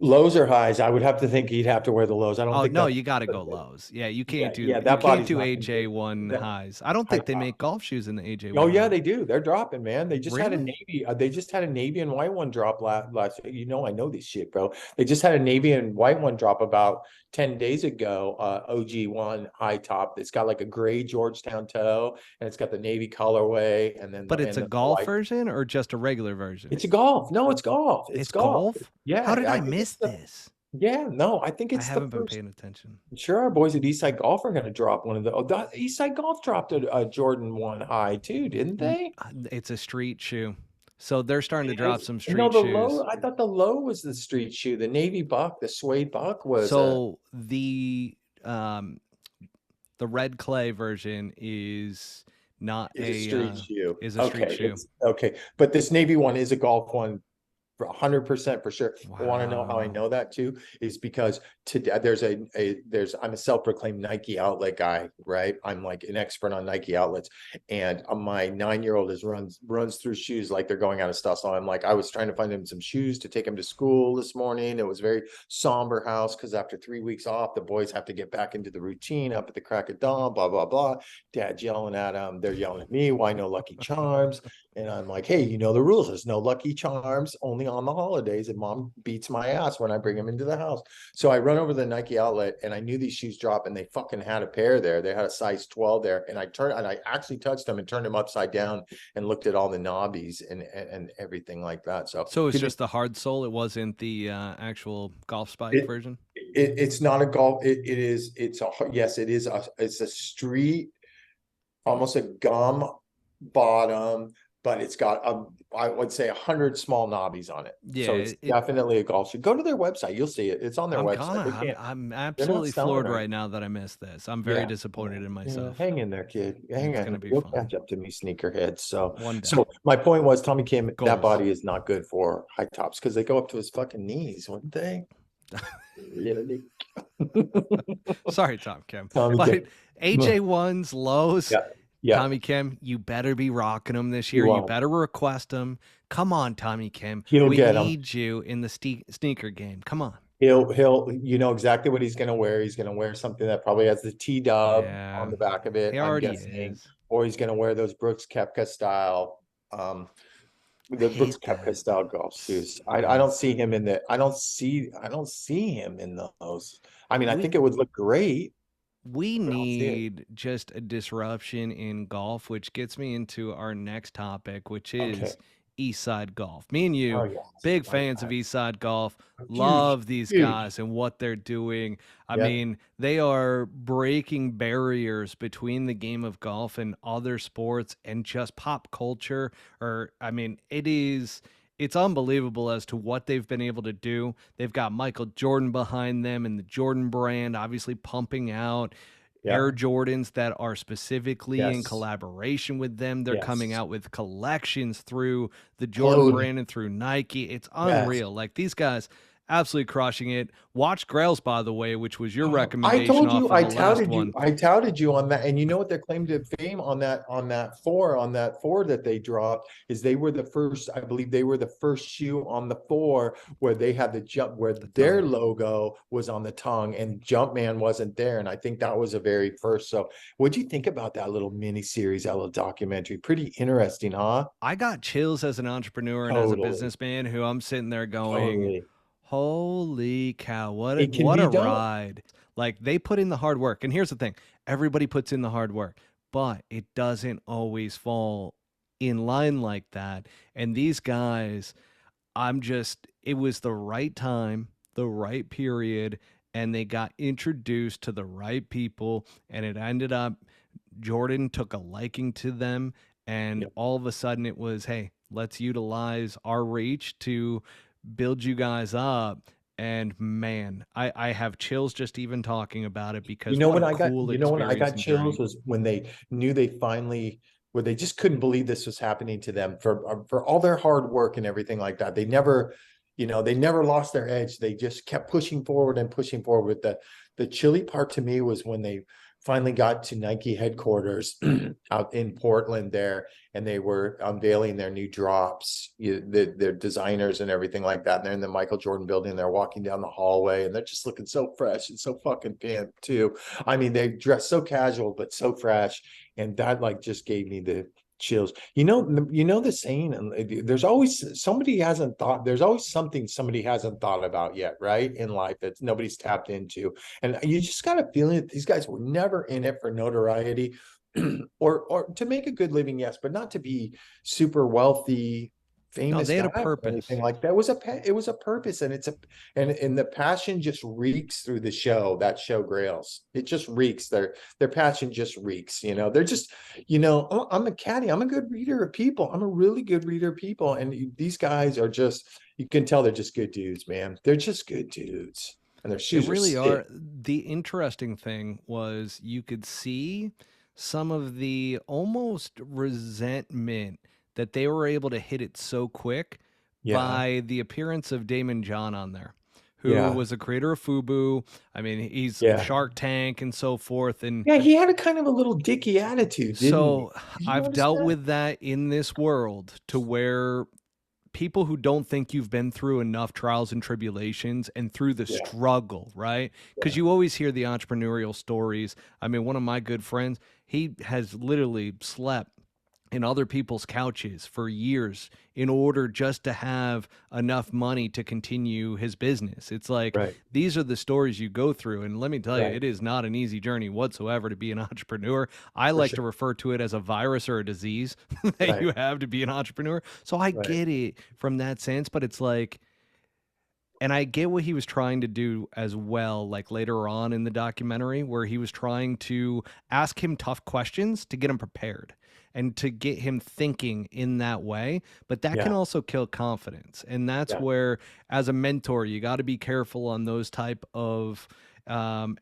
Lows or highs. I would have to think he'd have to wear the lows. I don't Oh think no, that's you got to go lows. Yeah, yeah, yeah, that you can't body's do not gonna take AJ1 that highs. I don't high think they top. make golf shoes in the Oh yeah, AJ1. they do. They're dropping, man. Really? They just had a navy and white one drop last. I know this shit, bro. They just had a navy and white one drop about 10 days ago. OG1 high top. It's got like a gray Georgetown toe, and it's got the navy colorway, and then But it's a the golf white. version or just a regular version? It's a golf. No, it's golf. It's It's golf. golf? How Yeah, did I I think miss it's the. this? Yeah, no, I think I it's the haven't been first. paying attention. Sure, our boys at Eastside Golf are going to drop one of the. Oh, the Eastside Golf dropped a Jordan 1 high too, didn't they? It's a street shoe. So they're starting to It drop is. some No, street the low. shoes. I thought the low was the street shoe. The navy buck, the suede buck was a So um the red clay version not is a street shoe. is a street Okay, shoe. it's okay. But this navy one is a golf one. For 100% for sure. I want to know how I Wow. know that too, is because today I'm a self-proclaimed Nike outlet guy, right? I'm like an expert on Nike outlets, and my 9-year-old is runs through shoes like they're going out of style. So I'm like, I was trying to find him some shoes to take him to school this morning. It was very somber house because after 3 weeks off, the boys have to get back into the routine up at the crack of dawn. Blah blah blah. Dad's yelling at them. They're yelling at me. Why no Lucky Charms? And I'm like, hey, you know the rules. There's no Lucky Charms, only on the holidays. And mom beats my ass when I bring them into the house. So I run over to the Nike outlet and I knew these shoes drop and they fucking had a pair there. They had a size 12 there. And I actually touched them and turned them upside down and looked at all the knobbies and everything like that. So So it's just the hard sole. It wasn't the actual golf spike it, version. it's not a golf. It is, yes, it is. It's a street, almost a gum bottom, but it's got I would say 100 small knobbies on it. Yeah, So it's definitely a golf shoe. Go to their website, you'll see it. It's on their I'm website. gonna. They can't. I'm They're not absolutely selling floored them. right now that I missed this. I'm very Yeah, disappointed in yeah. myself. Hang in there, kid. Hang It's on. gonna be You'll fine. catch up to me, sneakerheads. So, One day. so my point was, Tommy Kim, Goals. that body is not good for high tops because they go up to his fucking knees, wouldn't they? Sorry, Tom Kim. Tommy But Kim. AJ1's lows. Yeah, yeah. Tommy Kim, you better be rocking them this He year. You won't. better request them. Come on, Tommy Kim. He'll We get 'em. need you in the sneaker game. Come on. He'll, you know exactly what he's going to wear. He's going to wear something that probably has the T-dub Yeah, on the back of it, he I'm already guessing, is. or he's going to wear those Brooks Koepka style, the Brooks Hate Koepka that. style golf shoes. I Yeah. don't see him in the, I don't see him in those. I mean, I think We it would look great, we but I don't see it. need just a disruption in golf, which gets me into our next topic, which Okay. is Eastside golf. Me and you, Oh yes. big Oh, fans of yeah. Eastside golf, Huge, love these huge. guys and what they're doing. I Yeah. mean, they are breaking barriers between the game of golf and other sports and just pop culture. Or, I mean, it's unbelievable as to what they've been able to do. They've got Michael Jordan behind them and the Jordan brand, obviously pumping out Yeah. Air Jordans that are specifically in Yes. collaboration with them. They're coming Yes. out with collections through the Jordan Clothing. brand and through Nike. It's Yes. unreal. Like these guys absolutely crushing it. Watch Grails, by the way, which was your I recommendation told off you, of I the last touted one. you, I touted you on that. And you know what their claim to fame on that four that they dropped is they were the first, I believe they were the first shoe on the four where they had the jump, where The their tongue. logo was on the tongue and Jumpman wasn't there. And I think that was a very first. So what'd you think about that little mini series, that little documentary? Pretty interesting, huh? I got chills as an entrepreneur and as a Totally, businessman who I'm sitting there going, totally. holy cow, It can what be a done. ride. Like they put in the hard work. And here's the thing, everybody puts in the hard work, but it doesn't always fall in line like that. And these guys, it was the right time, the right period, and they got introduced to the right people. And it ended up, Jordan took a liking to them. And Yep. all of a sudden it was, hey, let's utilize our reach to build you guys up. And man, I have chills just even talking about it because what a cool You know when I experience got and chills journey. was when they knew they finally, where they just couldn't believe this was happening to them for all their hard work and everything like that. They never, they never lost their edge. They just kept pushing forward and pushing forward. With the chilly part to me was when they finally got to Nike headquarters out in Portland there, and they were unveiling their new drops, their designers and everything like that. And they're in the Michael Jordan building. They're walking down the hallway, and they're just looking so fresh and so fucking pimp too. I mean, they dress so casual but so fresh, and that like just gave me the chills. You know the saying, and there's always somebody hasn't thought. There's always something somebody hasn't thought about yet, right, in life that nobody's tapped into, and you just got a feeling that these guys were never in it for notoriety, or to make a good living, yes, but not to be super wealthy, No, famous they had guy a or anything purpose. like that. It was a purpose, and and the passion just reeks through the show. That show Grails, it just reeks. Their passion just reeks. They're just, I'm a caddy. I'm a good reader of people. I'm a really good reader of people, and these guys are just, you can tell they're just good dudes, man. They're just good dudes, and their They shoes are really sick. are. The interesting thing was you could see some of the almost resentment that they were able to hit it so quick Yeah. by the appearance of Damon John on there, who Yeah. was the creator of Fubu. I mean, he's Yeah. Shark Tank and so forth. And Yeah. He had a kind of a little dicky attitude, didn't he? so Did you I've notice dealt that? with that in this world to where people who don't think you've been through enough trials and tribulations and through the Yeah. struggle, right? Because Yeah. you always hear the entrepreneurial stories. I mean, one of my good friends, he has literally slept in other people's couches for years in order just to have enough money to continue his business. It's like Right. these are the stories you go through. And let me tell you, Right. it is not an easy journey whatsoever to be an entrepreneur. I For like sure. to refer to it as a virus or a disease that Right. you have to be an entrepreneur. So I Right. get it from that sense, but it's like, and I get what he was trying to do as well, like later on in the documentary, where he was trying to ask him tough questions to get him prepared and to get him thinking in that way. But that can Yeah. also kill confidence. And that's Yeah. where, as a mentor, you got to be careful on those type of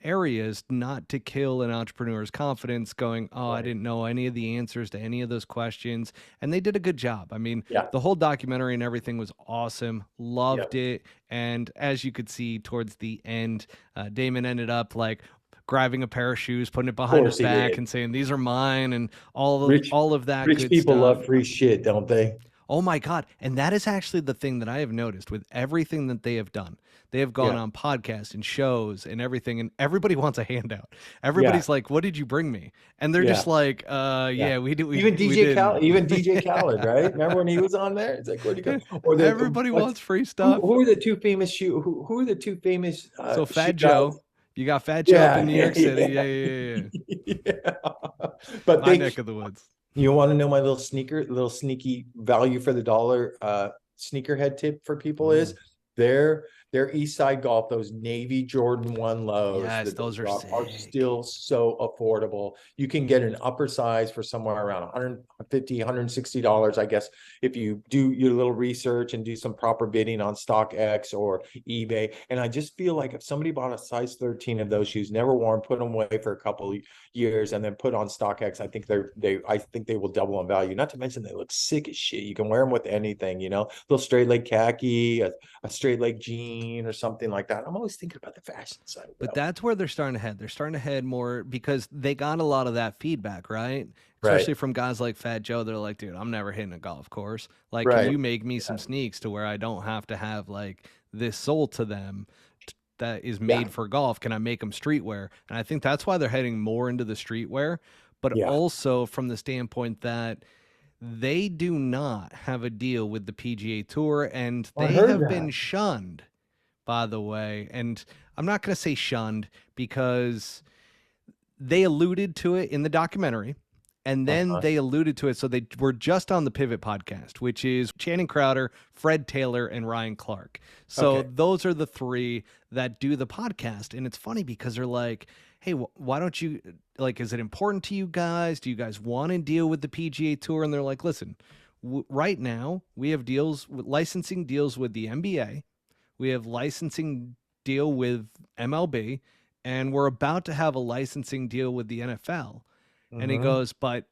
areas not to kill an entrepreneur's confidence going, oh, I Right. didn't know any of the answers to any of those questions. And they did a good job. I mean, Yeah. the whole documentary and everything was awesome. Yeah. Loved it. And as you could see towards the end, Damon ended up like grabbing a pair of shoes, putting it Of behind his course he back, did. and saying, "These are mine," and Rich, all of that rich good people stuff. love free shit, don't they? Oh my God. And that is actually the thing that I have noticed with everything that they have done. They have gone Yeah. on podcasts and shows and everything, and everybody wants a handout. Yeah. Everybody's like, "What did you bring me?" And they're Yeah. just like, Yeah. yeah, we did, we Even DJ didn't." Khaled, right? Remember when he was on there? It's like, where'd he go? Yeah, Or the everybody what's wants free stuff. who are the two famous who are the two famous So shoe Fat Joe, guys? you got Fat Joe up in Yeah. New York City. Yeah. Yeah, yeah, yeah, yeah. Yeah. But My they, neck of the woods. you want to know my little sneaky value for the dollar sneakerhead tip for people is Mm. their Eastside Golf, those navy Jordan 1 lows Yes, that they those are drop are sick. still so affordable. You can get an upper size for somewhere around 150, $160, I guess, if you do your little research and do some proper bidding on StockX or eBay. And I just feel like if somebody bought a size 13 of those shoes, never worn, put them away for a couple of years and then put on StockX, I think they will double in value. Not to mention they look sick as shit. You can wear them with anything, little straight leg khaki, a straight leg jean or something like that. I'm always thinking about the fashion side of But that. that's where they're starting to head. They're starting to head more because they got a lot of that feedback, right? Right. Especially from guys like Fat Joe. They're like, dude, I'm never hitting a golf course. Like, can Right. you make me some Yeah. sneaks to where I don't have to have like this sole to them that is Yeah. made for golf? Can I make them streetwear? And I think that's why they're heading more into the streetwear, but Yeah. also from the standpoint that they do not have a deal with the PGA Tour and I they heard have that. been shunned, by the way. And I'm not going to say shunned because they alluded to it in the documentary and then Uh-huh. they alluded to it. So they were just on the Pivot podcast, which is Channing Crowder, Fred Taylor, and Ryan Clark. So Okay. those are the three that do the podcast. And it's funny because they're like, hey, why don't you, like, is it important to you guys? Do you guys want to deal with the PGA Tour? And they're like, listen, right now we have deals with licensing deals with the NBA. We have licensing deal with MLB, and we're about to have a licensing deal with the NFL. And he Mm-hmm. goes, but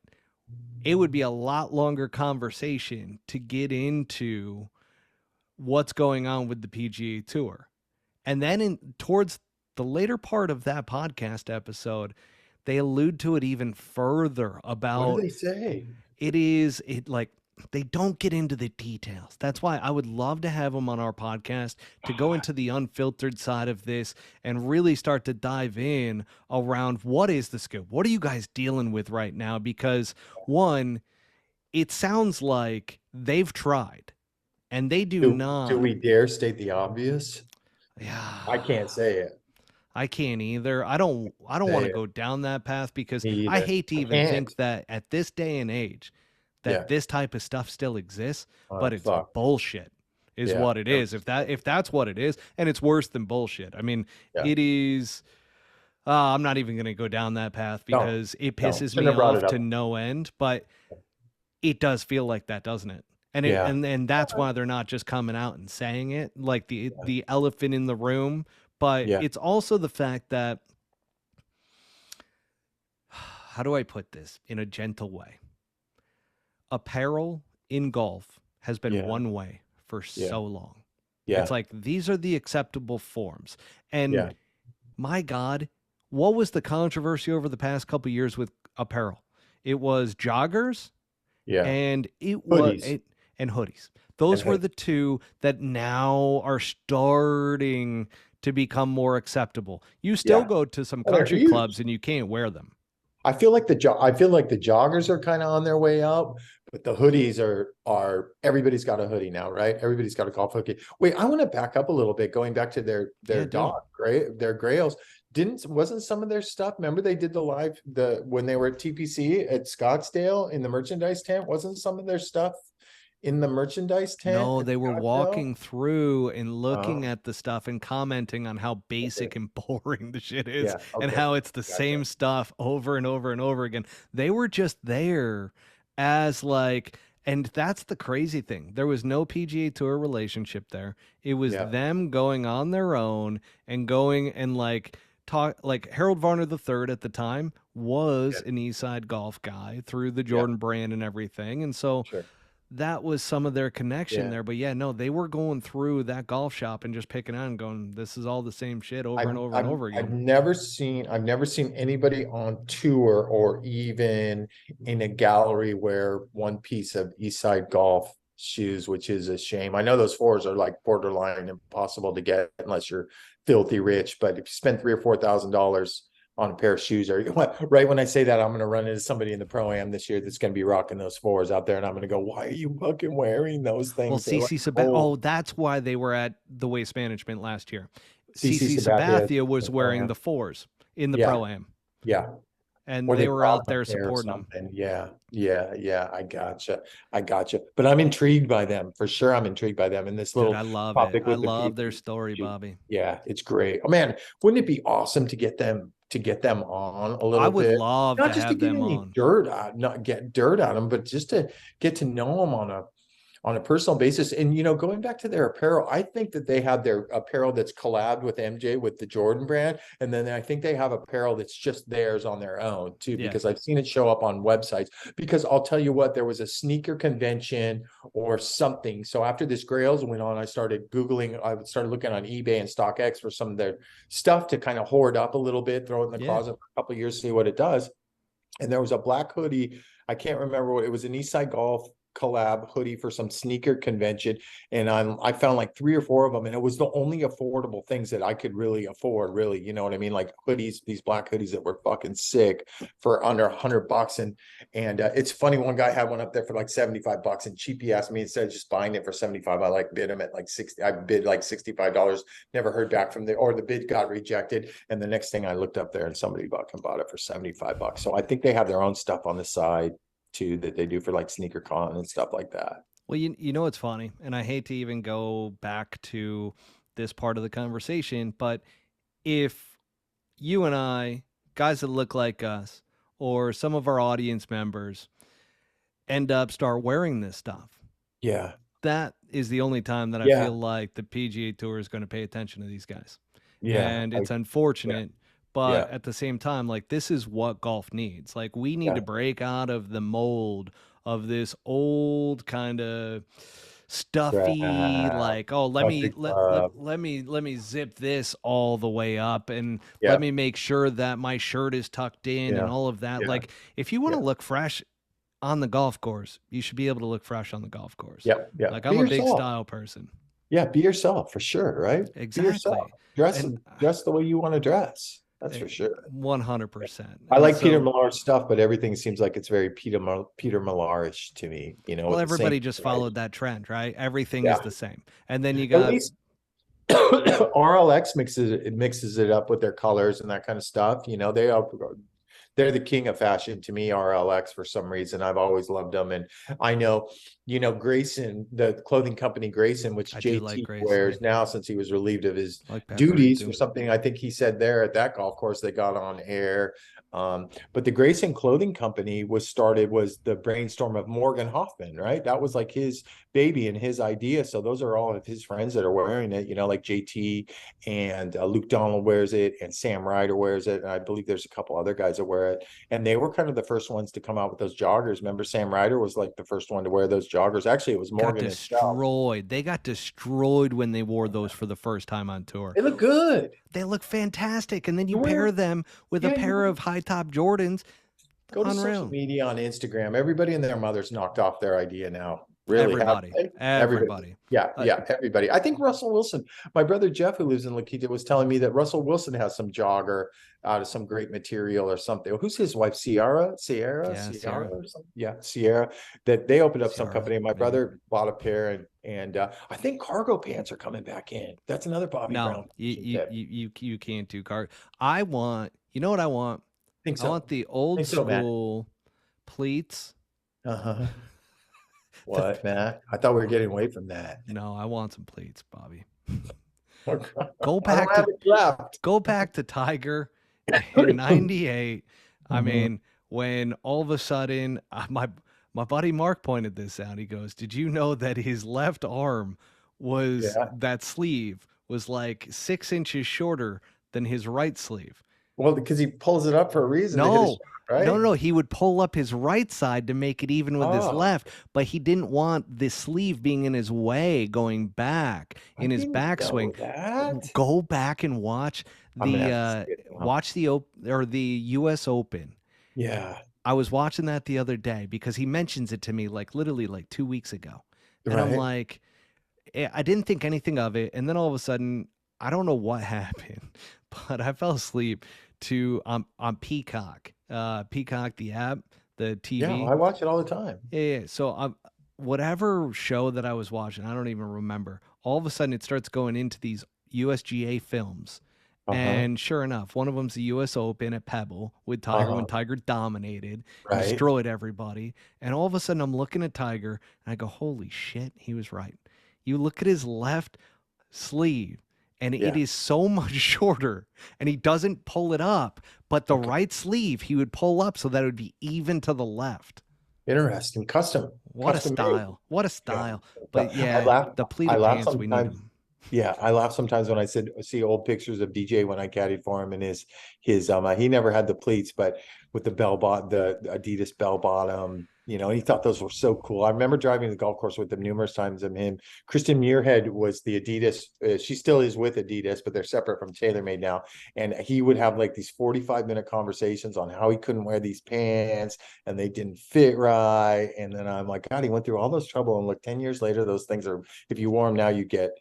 it would be a lot longer conversation to get into what's going on with the PGA Tour. And then towards the later part of that podcast episode, they allude to it even further What do about they say? it like they don't get into the details. That's why I would love to have them on our podcast to go into the unfiltered side of this and really start to dive in around what is the scoop? What are you guys dealing with right now? Because one, it sounds like they've tried and they do Do not. we dare state the obvious? I Yeah. can't say it. I can't either. I don't want Say to it. go down that path because Me I either. hate to I even can't. think that at this day and age that Yeah. this type of stuff still exists, but it's Fuck. bullshit is Yeah. what it is. If that's what it is, and it's worse than bullshit. I mean, Yeah. it is I'm not even going to go down that path No. because it No. pisses Shouldn't me have brought it off to up. no end, but it does feel like that, doesn't it? And Yeah. and that's why they're not just coming out and saying it like the elephant in the room, but Yeah. it's also the fact that how do I put this in a gentle way? Apparel in golf has been Yeah. one way for Yeah. so long. It's Yeah. like these are the acceptable forms. And Yeah. my God, what was the controversy over the past couple years with apparel? It was joggers Yeah. and Hoodies and hoodies. and Those were hoodies. the two that now are starting to become more acceptable. You still Yeah. go to some Oh, they're country clubs huge. and you can't wear them. I feel like the joggers are kind of on their way out, but the hoodies are everybody's got a hoodie now, right? Everybody's got a golf hoodie. Wait, I want to back up a little bit, going back to Yeah, their do dog, it. right? Their grails. Wasn't some of their stuff? Remember they did the live when they were at TPC at Scottsdale in the merchandise tent? Wasn't some of their stuff in the merchandise tent No, at they were Scottsdale? walking through and looking Uh, at the stuff and commenting on how okay. basic and boring the shit is Yeah, and okay. how it's the Gotcha. same stuff over and over and over again. They were just there as like, and that's the crazy thing. There was no PGA Tour relationship there. It was Yeah, them going on their own and going and like talk like Harold Varner III at the time was yeah, an Eastside golf guy through the yeah, Jordan brand and everything. And so sure. that was some of their connection Yeah. there. But yeah, no, they were going through that golf shop and just picking out and going, this is all the same shit over and over and over again. I've never seen anybody on tour or even in a gallery wear one piece of Eastside Golf shoes, which is a shame. I know those fours are like borderline impossible to get unless you're filthy rich, but if you spend $3,000 or $4,000 on a pair of shoes, or right when I say that, I'm going to run into somebody in the pro-am this year that's going to be rocking those fours out there, and I'm going to go, "Why are you fucking wearing those Well, things? They're like CC Sabathia, gold." oh, that's why they were at the Waste Management last year. CC CC Sabathia, Sabathia the was wearing pro-am. the fours in the Yeah, Pro Am, yeah. and Or they they were brought out them there a pair or supporting them. something. Yeah, yeah, yeah. I gotcha. I gotcha. But I'm intrigued by them for sure. I'm intrigued by them. And this Dude, little I love it. topic I with the love their PG. story, Bobby. Yeah, it's great. Oh man, wouldn't it be awesome to get them on a I little would bit? love Not to just to have get them any on. dirt out, not get dirt out of them, but just to get to know them on a personal basis. And going back to their apparel, I think that they have their apparel that's collabed with MJ with the Jordan brand, and then I think they have apparel that's just theirs on their own too, Yeah. because I've seen it show up on websites. Because I'll tell you what, there was a sneaker convention or something. So after this Grails went on, I started Googling, I started looking on eBay and StockX for some of their stuff to kind of hoard up a little bit, throw it in the Yeah. closet for a couple of years, see what it does. And there was a black hoodie. I can't remember what it was, an Eastside Golf collab hoodie for some sneaker convention. And I found like three or four of them. And it was the only affordable things that I could really afford, really. You know what I mean? Like hoodies, these black hoodies that were fucking sick for under $100. And it's funny, one guy had one up there for like $75, and cheapy asked me, instead of just buying it for 75, I like bid him at like 60. I bid like $65, never heard back from or the bid got rejected. And the next thing I looked up there and somebody bought it for $75. So I think they have their own stuff on the side too that they do for like sneaker con and stuff like that. Well, you know what's funny, and I hate to even go back to this part of the conversation, but if you and I, guys that look like us, or some of our audience members end up start wearing this stuff, Yeah. that is the only time that I Yeah. feel like the PGA Tour is going to pay attention to these guys. Yeah. And I, it's yeah. unfortunate, Yeah. but at the same time, like this is what golf needs. Like we need Yeah. to break out of the mold of this old kind of stuffy Crap. like, oh, let me Country club. let me zip this all the way up and let Yeah. me make sure that my shirt is tucked in and Yeah. all of that. Yeah. Like if you want to Yeah. look fresh on the golf course, you should be able to look fresh on the golf course. Yeah. Yeah. Like Be I'm a big yourself. style person. Yeah. Be yourself for sure. Right. Be yourself. Exactly. Dress, And dress the way you want to dress. That's for sure. 100%. I And like Peter so, Millar stuff, but everything seems like it's very Peter Millarish to me, well, with the same, everybody just right? followed that trend, right? Everything is Yeah. the same. And then you At got, least RLX mixes it up with their colors and that kind of stuff. They're the king of fashion to me, RLX, for some reason. I've always loved them. And I know, Grayson, the clothing company Grayson, which I do like JT Grayson. wears now since he was relieved of his I like Pepperell duties too. for something I think he said there at that golf course they got on air. But the Grayson Clothing Company was the brainstorm of Morgan Hoffman, right? That was like his baby and his idea. So those are all of his friends that are wearing it, you know, like JT and Luke Donald wears it, and Sam Ryder wears it. And I believe there's a couple other guys that wear it. And they were kind of the first ones to come out with those joggers. Remember, Sam Ryder was like the first one to wear those joggers. Actually, it was Got Morgan himself. destroyed. They got destroyed when they wore those for the first time on tour. They look good. They look fantastic. And then you You wear, pair them with a yeah, pair of high top Jordans. go to social Unreal. media on Instagram. Everybody and their mother's knocked off their idea now. Really, have Everybody. they? Everybody. Everybody. Yeah, Uh, yeah, everybody. I think Russell Wilson, my brother Jeff, who lives in La Quinta, was telling me that Russell Wilson has some jogger out of some great material or something. Who's his wife? yeah, Sierra Sierra. or something? Yeah, Sierra. That they opened up some Sierra, company. And my maybe. brother bought a pair, and I think cargo pants are coming back in. That's another Bobby No, Brown tip. you can't do car. I want, you know what I want? Think I want so. the old Think so, Matt. school pleats. Uh-huh. What, Matt? I thought we were getting away from that. No, I want some pleats, Bobby. I Go don't back have to it left. go back to Tiger in '98. I Mhm. mean, when all of a sudden my buddy Mark pointed this out. He goes, "Did you know that his left arm was Yeah. that sleeve was like 6 inches shorter than his right sleeve?" Well, because he pulls it up for a reason to hit a shot, No, no, right? no. He would pull up his right side to make it even with his Oh, left, but he didn't want the sleeve being in his way going back I in his didn't know backswing. that. Go back and watch I'm gonna the have to see it now. watch the or the US Open. Yeah, I was watching that the other day because he mentions it to me like literally like 2 weeks ago. And I'm right. like, I didn't think anything of it. And then all of a sudden, I don't know what happened, but I fell asleep to on Peacock. Peacock, the app, the Yeah, TV. I watch it all the time. Yeah, yeah. So whatever show that I was watching, I don't even remember. All of a sudden, it starts going into these USGA films. Uh-huh. And sure enough, one of them's the U.S. Open at Pebble with Tiger when Uh-huh. Tiger dominated and Right. destroyed everybody. And all of a sudden, I'm looking at Tiger and I go, "Holy shit, he was right." You look at his left sleeve, and it Yeah. is so much shorter, and he doesn't pull it up, but the Okay. right sleeve he would pull up so that it would be even to the left. Interesting. What a Custom made. style. What a Yeah. style. But I yeah, laugh. the I pleated laugh pants, we need sometimes. them. Yeah, I laugh sometimes when I see old pictures of DJ when I caddied for him, and his he never had the pleats, but with the Adidas bell bottom, you know, and he thought those were so cool. I remember driving the golf course with him numerous times, and him. Kristen Muirhead was the Adidas. She still is with Adidas, but they're separate from TaylorMade now. And he would have like these 45-minute conversations on how he couldn't wear these pants and they didn't fit right. And then I'm like, God, he went through all those trouble, and look, 10 years later, those things are, if you wore them now, you get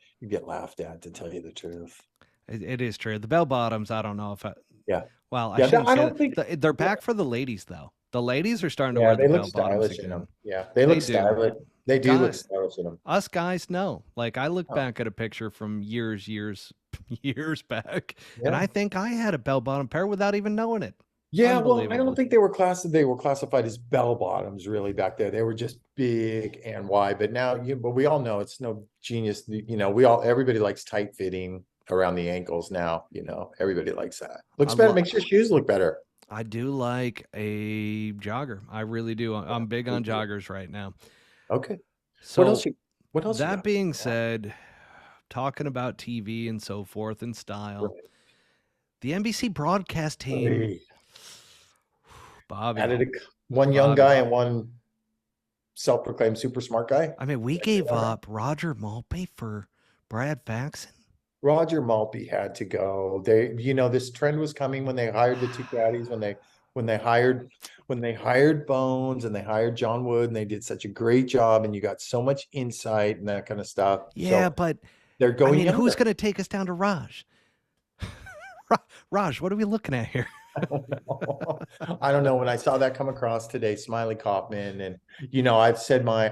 laughed at, to tell you the truth. It is true. The bell bottoms, I don't know if I, Yeah. well, I Yeah. shouldn't I say don't that. think, They're yeah, back for the ladies, though. The ladies are starting to yeah, wear the they look bell bottoms stylish in them. again. Yeah. They They look do. stylish. They do look Guy, stylish in them. us guys know. Like I look Oh, back at a picture from years back, and yeah. I think I had a bell bottom pair without even knowing it. Yeah. Well, I don't Unbelievable. think they were classified as bell bottoms really back there. They were just big and wide, but now but we all know it's no genius. You know, everybody likes tight fitting around the ankles now, you know, everybody likes that. I Looks better, lo- makes your shoes look better. I do like a jogger. I really do. I'm big Me on too. joggers right now. Okay. What else So you what else you that got? being said, talking about TV and so forth and style, Right. the NBC broadcast team, Right. Bobby, Added one young Bobby. guy and one self-proclaimed super smart guy. I mean, we gave up Roger Malpe for Brad Faxon. Roger Maltby had to go. This trend was coming when they hired the two caddies, when they hired Bones and they hired John Wood, and they did such a great job, and you got so much insight and that kind of stuff. Yeah, So but they're I going mean, who's younger. going to take us down to Raj? Raj, what are we looking at here? I don't know. I don't know. When I saw that come across today, Smiley Kaufman, and I've said my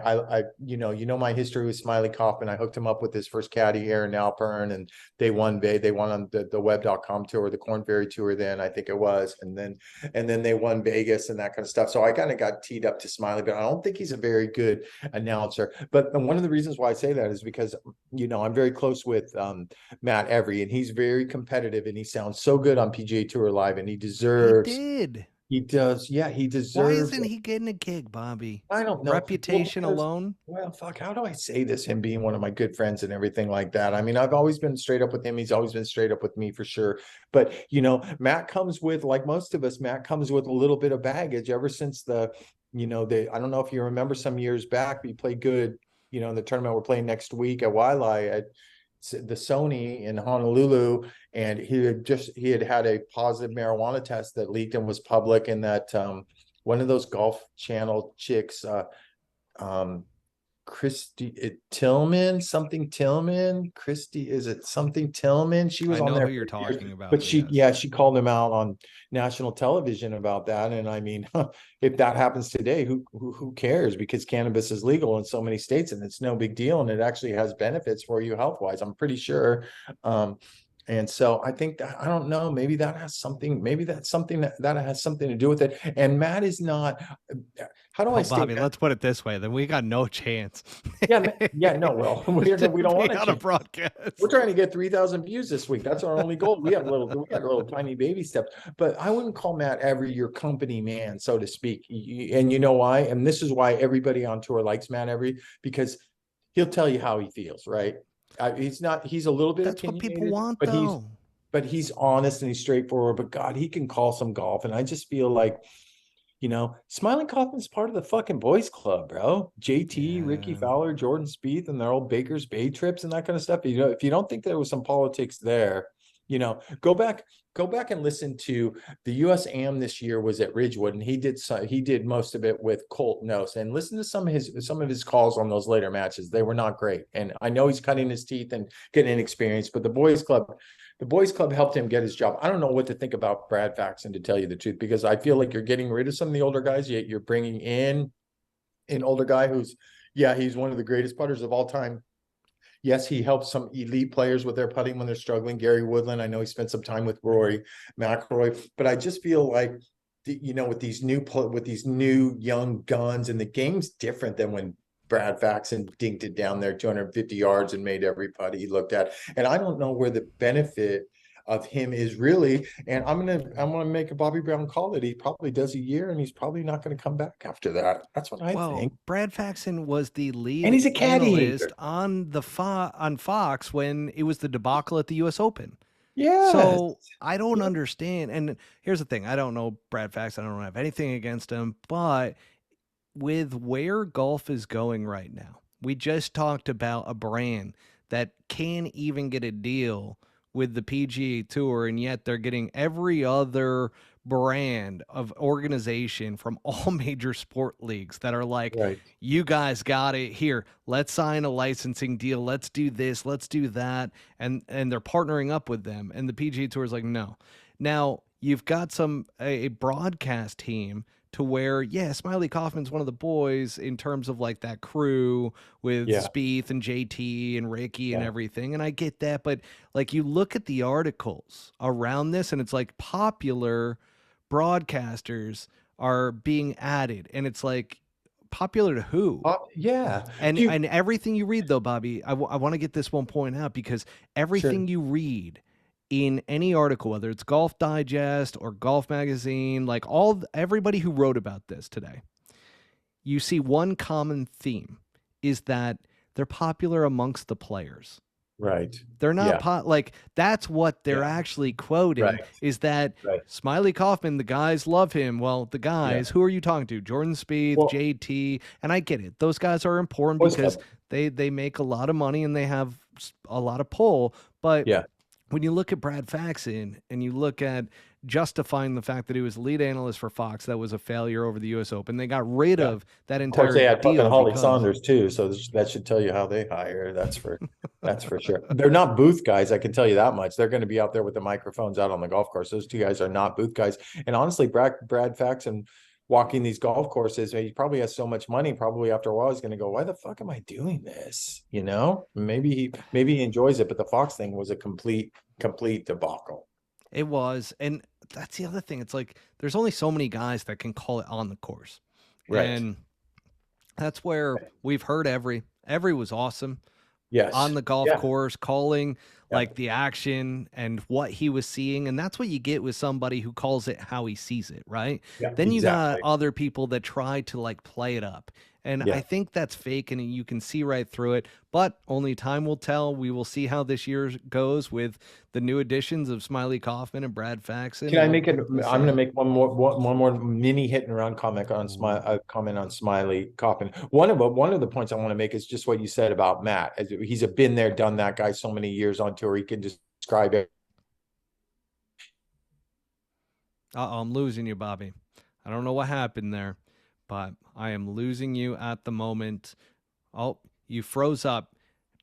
history with Smiley Kaufman. I hooked him up with his first caddy, Aaron Alpern, and they won on the web.com tour, the Corn Ferry tour, then I think it was, and then they won Vegas and that kind of stuff. So I kind of got teed up to Smiley, but I don't think he's a very good announcer. But one of the reasons why I say that is because I'm very close with Matt Every, and he's very competitive, and he sounds so good on PGA Tour Live, and he He deserves did. He does. Yeah, he Why deserves isn't it. he getting a gig, Bobby? I don't know. Well, Reputation because, alone? well, fuck, how do I say this? Him being one of my good friends and everything like that. I mean, I've always been straight up with him. He's always been straight up with me for sure. But, Matt comes with, like most of us, Matt comes with a little bit of baggage ever since I don't know if you remember some years back, we played good, in the tournament we're playing next week at Waialae at the Sony in Honolulu. And he had a positive marijuana test that leaked and was public, and that, one of those Golf Channel chicks, um, Christy, is it something Tillman? She was I on know who there you're for years, talking but about, she, yes. yeah, she called him out on national television about that. And I mean, if that happens today, who cares? Because cannabis is legal in so many states, and it's no big deal, and it actually has benefits for you health wise, I'm pretty sure. And so I think that, I don't know, maybe that has something, maybe that's something that has something to do with it. And Matt is not, how do I Well, say Bobby, Matt? let's put it this way. Then we got no chance Yeah, yeah, no, well, we to don't want be to on a change. We're broadcast. trying to get 3,000 views this week. That's our only goal. We got a little tiny baby steps, but I wouldn't call Matt ever your company man, so to speak. And you know why? And this is why everybody on tour likes Matt Every, because he'll tell you how he feels, right? He's a little bit That's what people opinionated, want, but he's though. but he's honest and he's straightforward. But God, he can call some golf. And I just feel like, Smiling Kaufman's part of the fucking boys club, bro. JT, Ricky Yeah. Fowler, Jordan Spieth, and their old Baker's Bay trips and that kind of stuff. If you don't think there was some politics there, go back and listen to the US Am this year was at Ridgewood, and he did most of it with Colt Knost. And listen to some of his calls on those later matches. They were not great. And I know he's cutting his teeth and getting inexperience, but the boys club helped him get his job. I don't know what to think about Brad Faxon, to tell you the truth, because I feel like you're getting rid of some of the older guys, yet you're bringing in an older guy who's, yeah, he's one of the greatest putters of all time. Yes, he helps some elite players with their putting when they're struggling. Gary Woodland, I know he spent some time with Rory McIlroy, but I just feel like, with these new young guns, and the game's different than when Brad Faxon dinked it down there 250 yards and made every putt he looked at. And I don't know where the benefit of him is really. And I'm gonna make a Bobby Brown call that he probably does a year, and he's probably not going to come back after that. That's what I Well, think. Brad Faxon was the And lead he's a caddy analyst hater. on on Fox when it was the debacle at the U.S. Open. Yes. So I don't Yeah. understand. And here's the thing: I don't know Brad Faxon. I don't have anything against him, but with where golf is going right now, we just talked about a brand that can't even get a deal with the PGA Tour, and yet they're getting every other brand of organization from all major sport leagues that are like, Right. you guys got it here. Let's sign a licensing deal. Let's do this. Let's do that. And they're partnering up with them. And the PGA Tour is like, no. Now you've got a broadcast team to where, yeah, Smiley Kaufman's one of the boys in terms of like that crew with Yeah. Spieth and JT and Ricky and Yeah. everything. And I get that. But like you look at the articles around this and it's like popular broadcasters are being added. And it's like, popular to who? Yeah. And Do you, and everything you read though, Bobby, I want to get this one point out because sure. everything you read in any article, whether it's Golf Digest or Golf Magazine, like everybody who wrote about this today, you see one common theme is that they're popular amongst the players. Right. They're not Yeah. like that's what they're Yeah. actually quoting Right. is that Right. Smiley Kaufman, the guys love him. Well, the Yeah. guys, who are you talking to? Jordan Spieth, Well, JT, and I get it. Those guys are important boys because club. they make a lot of money and they have a lot of pull, but Yeah. when you look at Brad Faxon and you look at justifying the fact that he was lead analyst for Fox, that was a failure over the U.S. Open. They got rid Yeah. of that Of course, entire they had fucking deal Holly because, Saunders too, so that should tell you how they hire. That's for sure. They're not booth guys, I can tell you that much. They're going to be out there with the microphones out on the golf course. Those two guys are not booth guys. And honestly, Brad Faxon walking these golf courses, he probably has so much money. Probably after a while, he's going to go, "Why the fuck am I doing this?" Maybe he enjoys it, but the Fox thing was a complete debacle. it was. And that's the other thing. It's like there's only so many guys that can call it on the course. Right. And that's where we've heard every was awesome on Yes. the golf Yeah. course, calling like the action and what he was seeing. And that's what you get with somebody who calls it how he sees it, right? Yeah, Then you got exactly. other people that try to like play it up. And I Yeah. think that's fake and you can see right through it, but only time will tell. We will see how this year goes with the new additions of Smiley Kaufman and Brad Faxon. Can I We'll, make it? we'll I'm going to see. make one more mini hit and run Ooh. comment on Smiley Coppin. One of the points I want to make is just what you said about Matt. He's a been there, done that guy so many years on tour. He can describe it. I'm losing you, Bobby. I don't know what happened there, but I am losing you at the moment. Oh, you froze up.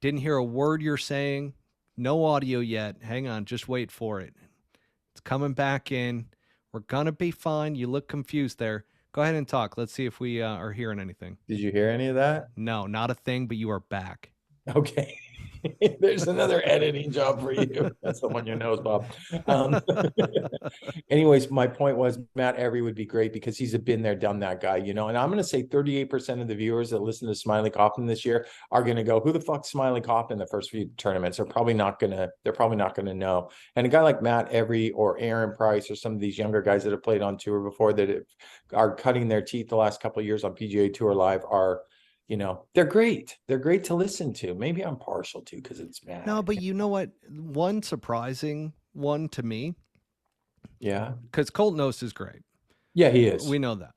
Didn't hear a word you're saying. No audio yet. Hang on, just wait for it. It's coming back in. We're gonna be fine. You look confused there. Go ahead and talk. Let's see if we are hearing anything. Did you hear any of that? No, not a thing, but you are back. Okay. There's another editing job for you. That's the one you know, Bob. Um, anyways, my point was Matt Every would be great because he's a been there, done that guy, you know. And I'm going to say 38% of the viewers that listen to Smiley Coffin this year are going to go, "Who the fuck's Smiley Coffin?" The first few tournaments. They're probably not going to know. And a guy like Matt Every or Aaron Price or some of these younger guys that have played on tour before that are cutting their teeth the last couple of years on PGA Tour Live are. You know, they're great. They're great to listen to. Maybe I'm partial to because it's No, Matt. but you know what? One surprising one to me, Yeah. because Colt Knost is great. Yeah, he is. We know that.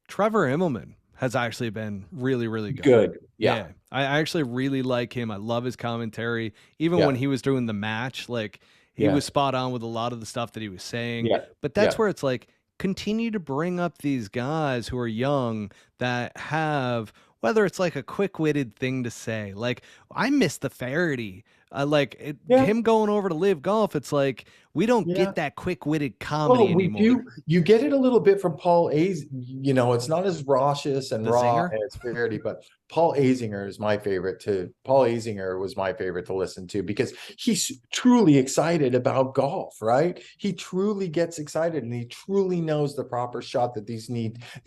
Trevor Immelman has actually been really, really good. Good. Yeah. Yeah. I actually really like him. I love his commentary. Even Yeah. when he was doing the match, like he Yeah. was spot on with a lot of the stuff that he was saying. Yeah. But that's Yeah. where it's like, continue to bring up these guys who are young that have, whether it's like a quick-witted thing to say. Like, I miss the Faraday. Yeah. Him going over to Live Golf, it's like we don't Yeah. get that quick-witted comedy Well, we anymore. do. You get it a little bit from Paul A's. You know, it's not as raucous and The raw zinger. as Faraday, but Paul Azinger is my favorite to. Paul Azinger was my favorite to listen to because he's truly excited about golf, right? He truly gets excited and he truly knows the proper shot that these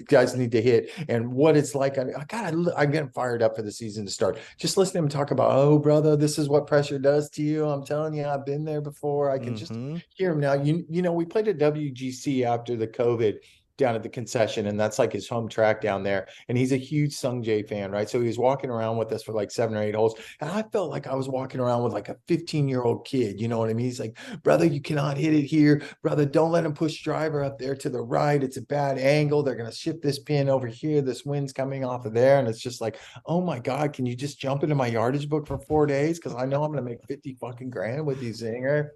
guys need to hit and what it's like. I'm getting fired up for the season to start. Just listen to him talk about, "Oh, brother, this is what pressure does to you. I'm telling you, I've been there before. I can just hear him now." You know, we played at WGC after the COVID down at the concession, and that's like his home track down there. And he's a huge Sung Jae fan, right? So he was walking around with us for like 7 or 8 holes. And I felt like I was walking around with like a 15-year-old kid. You know what I mean? He's like, "Brother, you cannot hit it here. Brother, don't let him push driver up there to the right. It's a bad angle. They're going to shift this pin over here. This wind's coming off of there." And it's just like, oh my God, can you just jump into my yardage book for 4 days? Because I know I'm going to make 50 fucking grand with you, Zinger.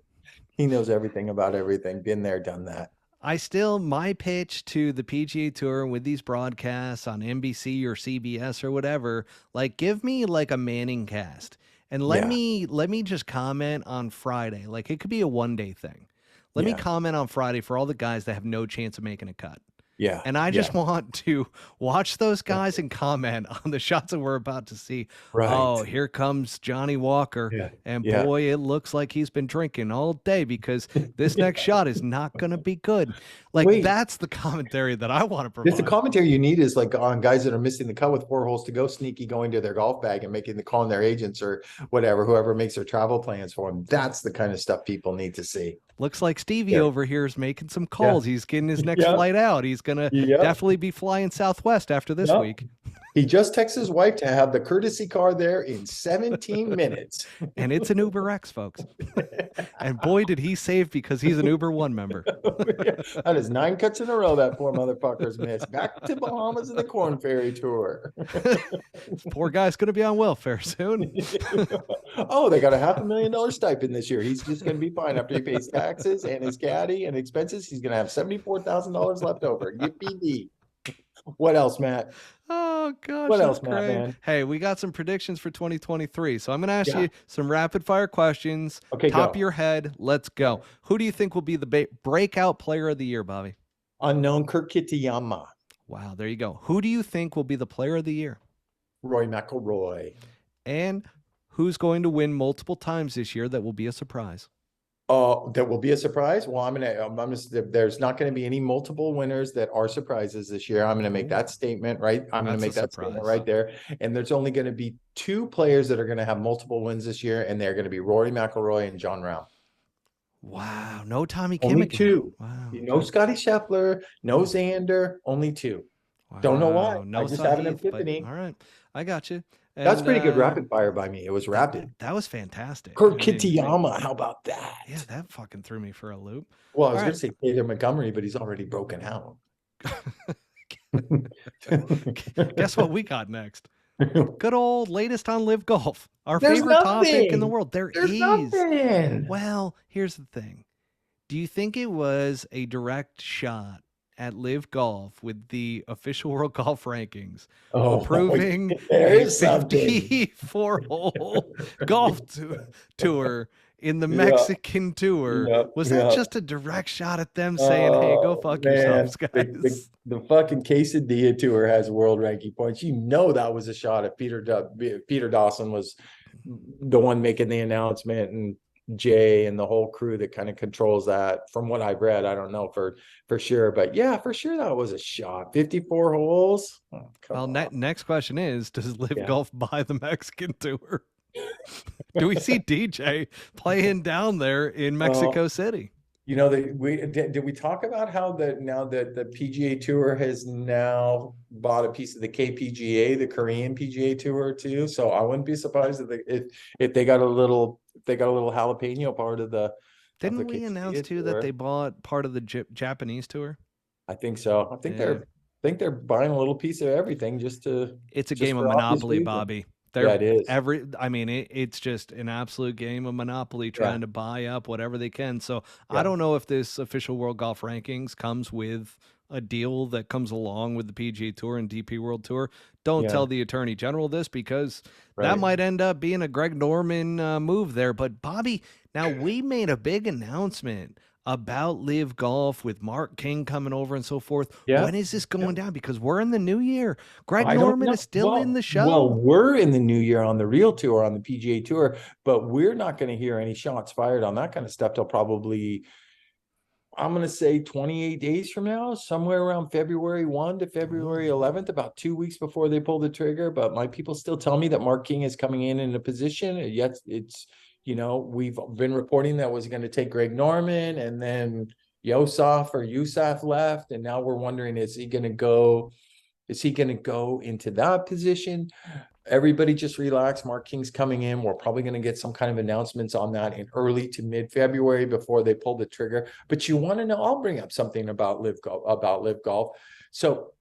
He knows everything about everything. Been there, done that. My pitch to the PGA Tour with these broadcasts on NBC or CBS or whatever, like give me like a Manning cast and let Yeah. me just comment on Friday. Like it could be a 1 day thing. Let me Yeah. comment on Friday for all the guys that have no chance of making a cut. Yeah. And I Yeah. just want to watch those Yeah. guys and comment on the shots that we're about to see. Right. Oh, here comes Johnny Walker. Yeah. And Yeah. boy, it looks like he's been drinking all day because this next shot is not going to be good. Like, Wait. that's the commentary that I want to It's the provide. commentary you need is like on guys that are missing the cut with 4 holes to go, sneaky going to their golf bag and calling their agents or whatever, whoever makes their travel plans for them. That's the kind of stuff people need to see. Looks like Stevie Yeah. over here is making some Yeah. calls. He's getting his next Yeah. flight out. He's going to Yeah. definitely be flying Southwest after this Yep. week. He just texted his wife to have the courtesy car there in 17 minutes. And it's an Uber X, folks. And boy, did he save because he's an Uber One member. That is 9 cuts in a row that poor motherfucker's missed. Back to Bahamas and the Corn Ferry Tour. Poor guy's going to be on welfare soon. Oh, they got a $500,000 stipend this year. He's just going to be fine after he pays taxes and his caddy and expenses. He's going to have $74,000 left over. Yippee! What else, Matt? Oh gosh, What that's else, Matt, great. man? Hey, we got some predictions for 2023. So I'm going to ask Yeah. you some rapid fire questions. Okay, Top go. of your head. Let's go. Who do you think will be the breakout player of the year, Bobby? Unknown Kurt Kitayama. Wow, there you go. Who do you think will be the player of the year? Roy McIlroy. And who's going to win multiple times this year that will be a surprise? Oh, that will be a surprise. Well, there's not going to be any multiple winners that are surprises this year. I'm going to make Oh, that statement, right? I'm going to that's a make that statement surprise. right there. And there's only going to be two players that are going to have multiple wins this year, and they're going to be Rory McIlroy and John Rahm. Wow. No Tommy Kim Only again. two. Wow. No Okay. Scotty Scheffler, no Xander, only two. Don't know why. Wow. I No just have an Sahith, but epiphany. all right. I got you. That's And pretty good rapid fire by me. It was rapid. that was fantastic. Kurt I mean, Kitayama, how about yeah, that? that fucking threw me for a loop. Well, I All was going right. to say Taylor Montgomery, but he's already broken out. Guess what we got next? Good old latest on Live Golf. Our There's favorite topic in the nothing. world. There There's is. nothing. Well, here's the thing. Do you think it was a direct shot at Live Golf with the official World Golf Rankings Oh, approving there a is something. 54-hole golf tour in the Yeah, Mexican tour? yeah, Was that yeah. just a direct shot at them saying, "Hey, go Oh fuck man, yourselves, guys"? the fucking Quesadilla Tour has world ranking points. You know that was a shot at Peter Dawson was the one making the announcement, and Jay and the whole crew that kind of controls that. From what I've read, I don't know for sure, but yeah, for sure that was a shot. 54 holes. Oh, come Well, on. next question is, does Live Yeah. Golf buy the Mexican tour? Do we see DJ playing down there in Uh, Mexico City? You know, did we talk about how that now that the PGA Tour has now bought a piece of the KPGA, the Korean PGA Tour too? So I wouldn't be surprised if they got a little jalapeno part of the Didn't we announce Quesadilla too that they Tour. bought part of the Japanese tour? I think so. Yeah. I think they're buying a little piece of everything It's a just game of for obvious Monopoly, reasons. Bobby. Yeah, They're it is. I mean, it's just an absolute game of Monopoly Yeah, trying to buy up whatever they can. So I yeah, don't know if this official World Golf Rankings comes with a deal that comes along with the PGA Tour and DP World Tour. Don't yeah. tell the Attorney General this because that Right. might end up being a Greg Norman move there. But Bobby, now we made a big announcement about Live Golf with Mark King coming over and so forth. Yeah. When is this Yeah. going down? Because we're in the new year. Greg I don't Norman know. is still in the Well, show. we're in the new year on the real tour, on the PGA Tour, but we're not going to hear any shots fired on that kind of stuff till probably, I'm going to say 28 days from now, somewhere around February 1 to Oh, February 11th, about 2 weeks before they pull the trigger. But my people still tell me that Mark King is coming in a position. Yet it's, we've been reporting that was going to take Greg Norman, and then Yusuf left. And now we're wondering, is he going to go? Is he going to go into that position? Everybody just relax. Mark King's coming in. We're probably going to get some kind of announcements on that in early to mid-February before they pull the trigger. But you want to know, I'll bring up something about Live Golf. So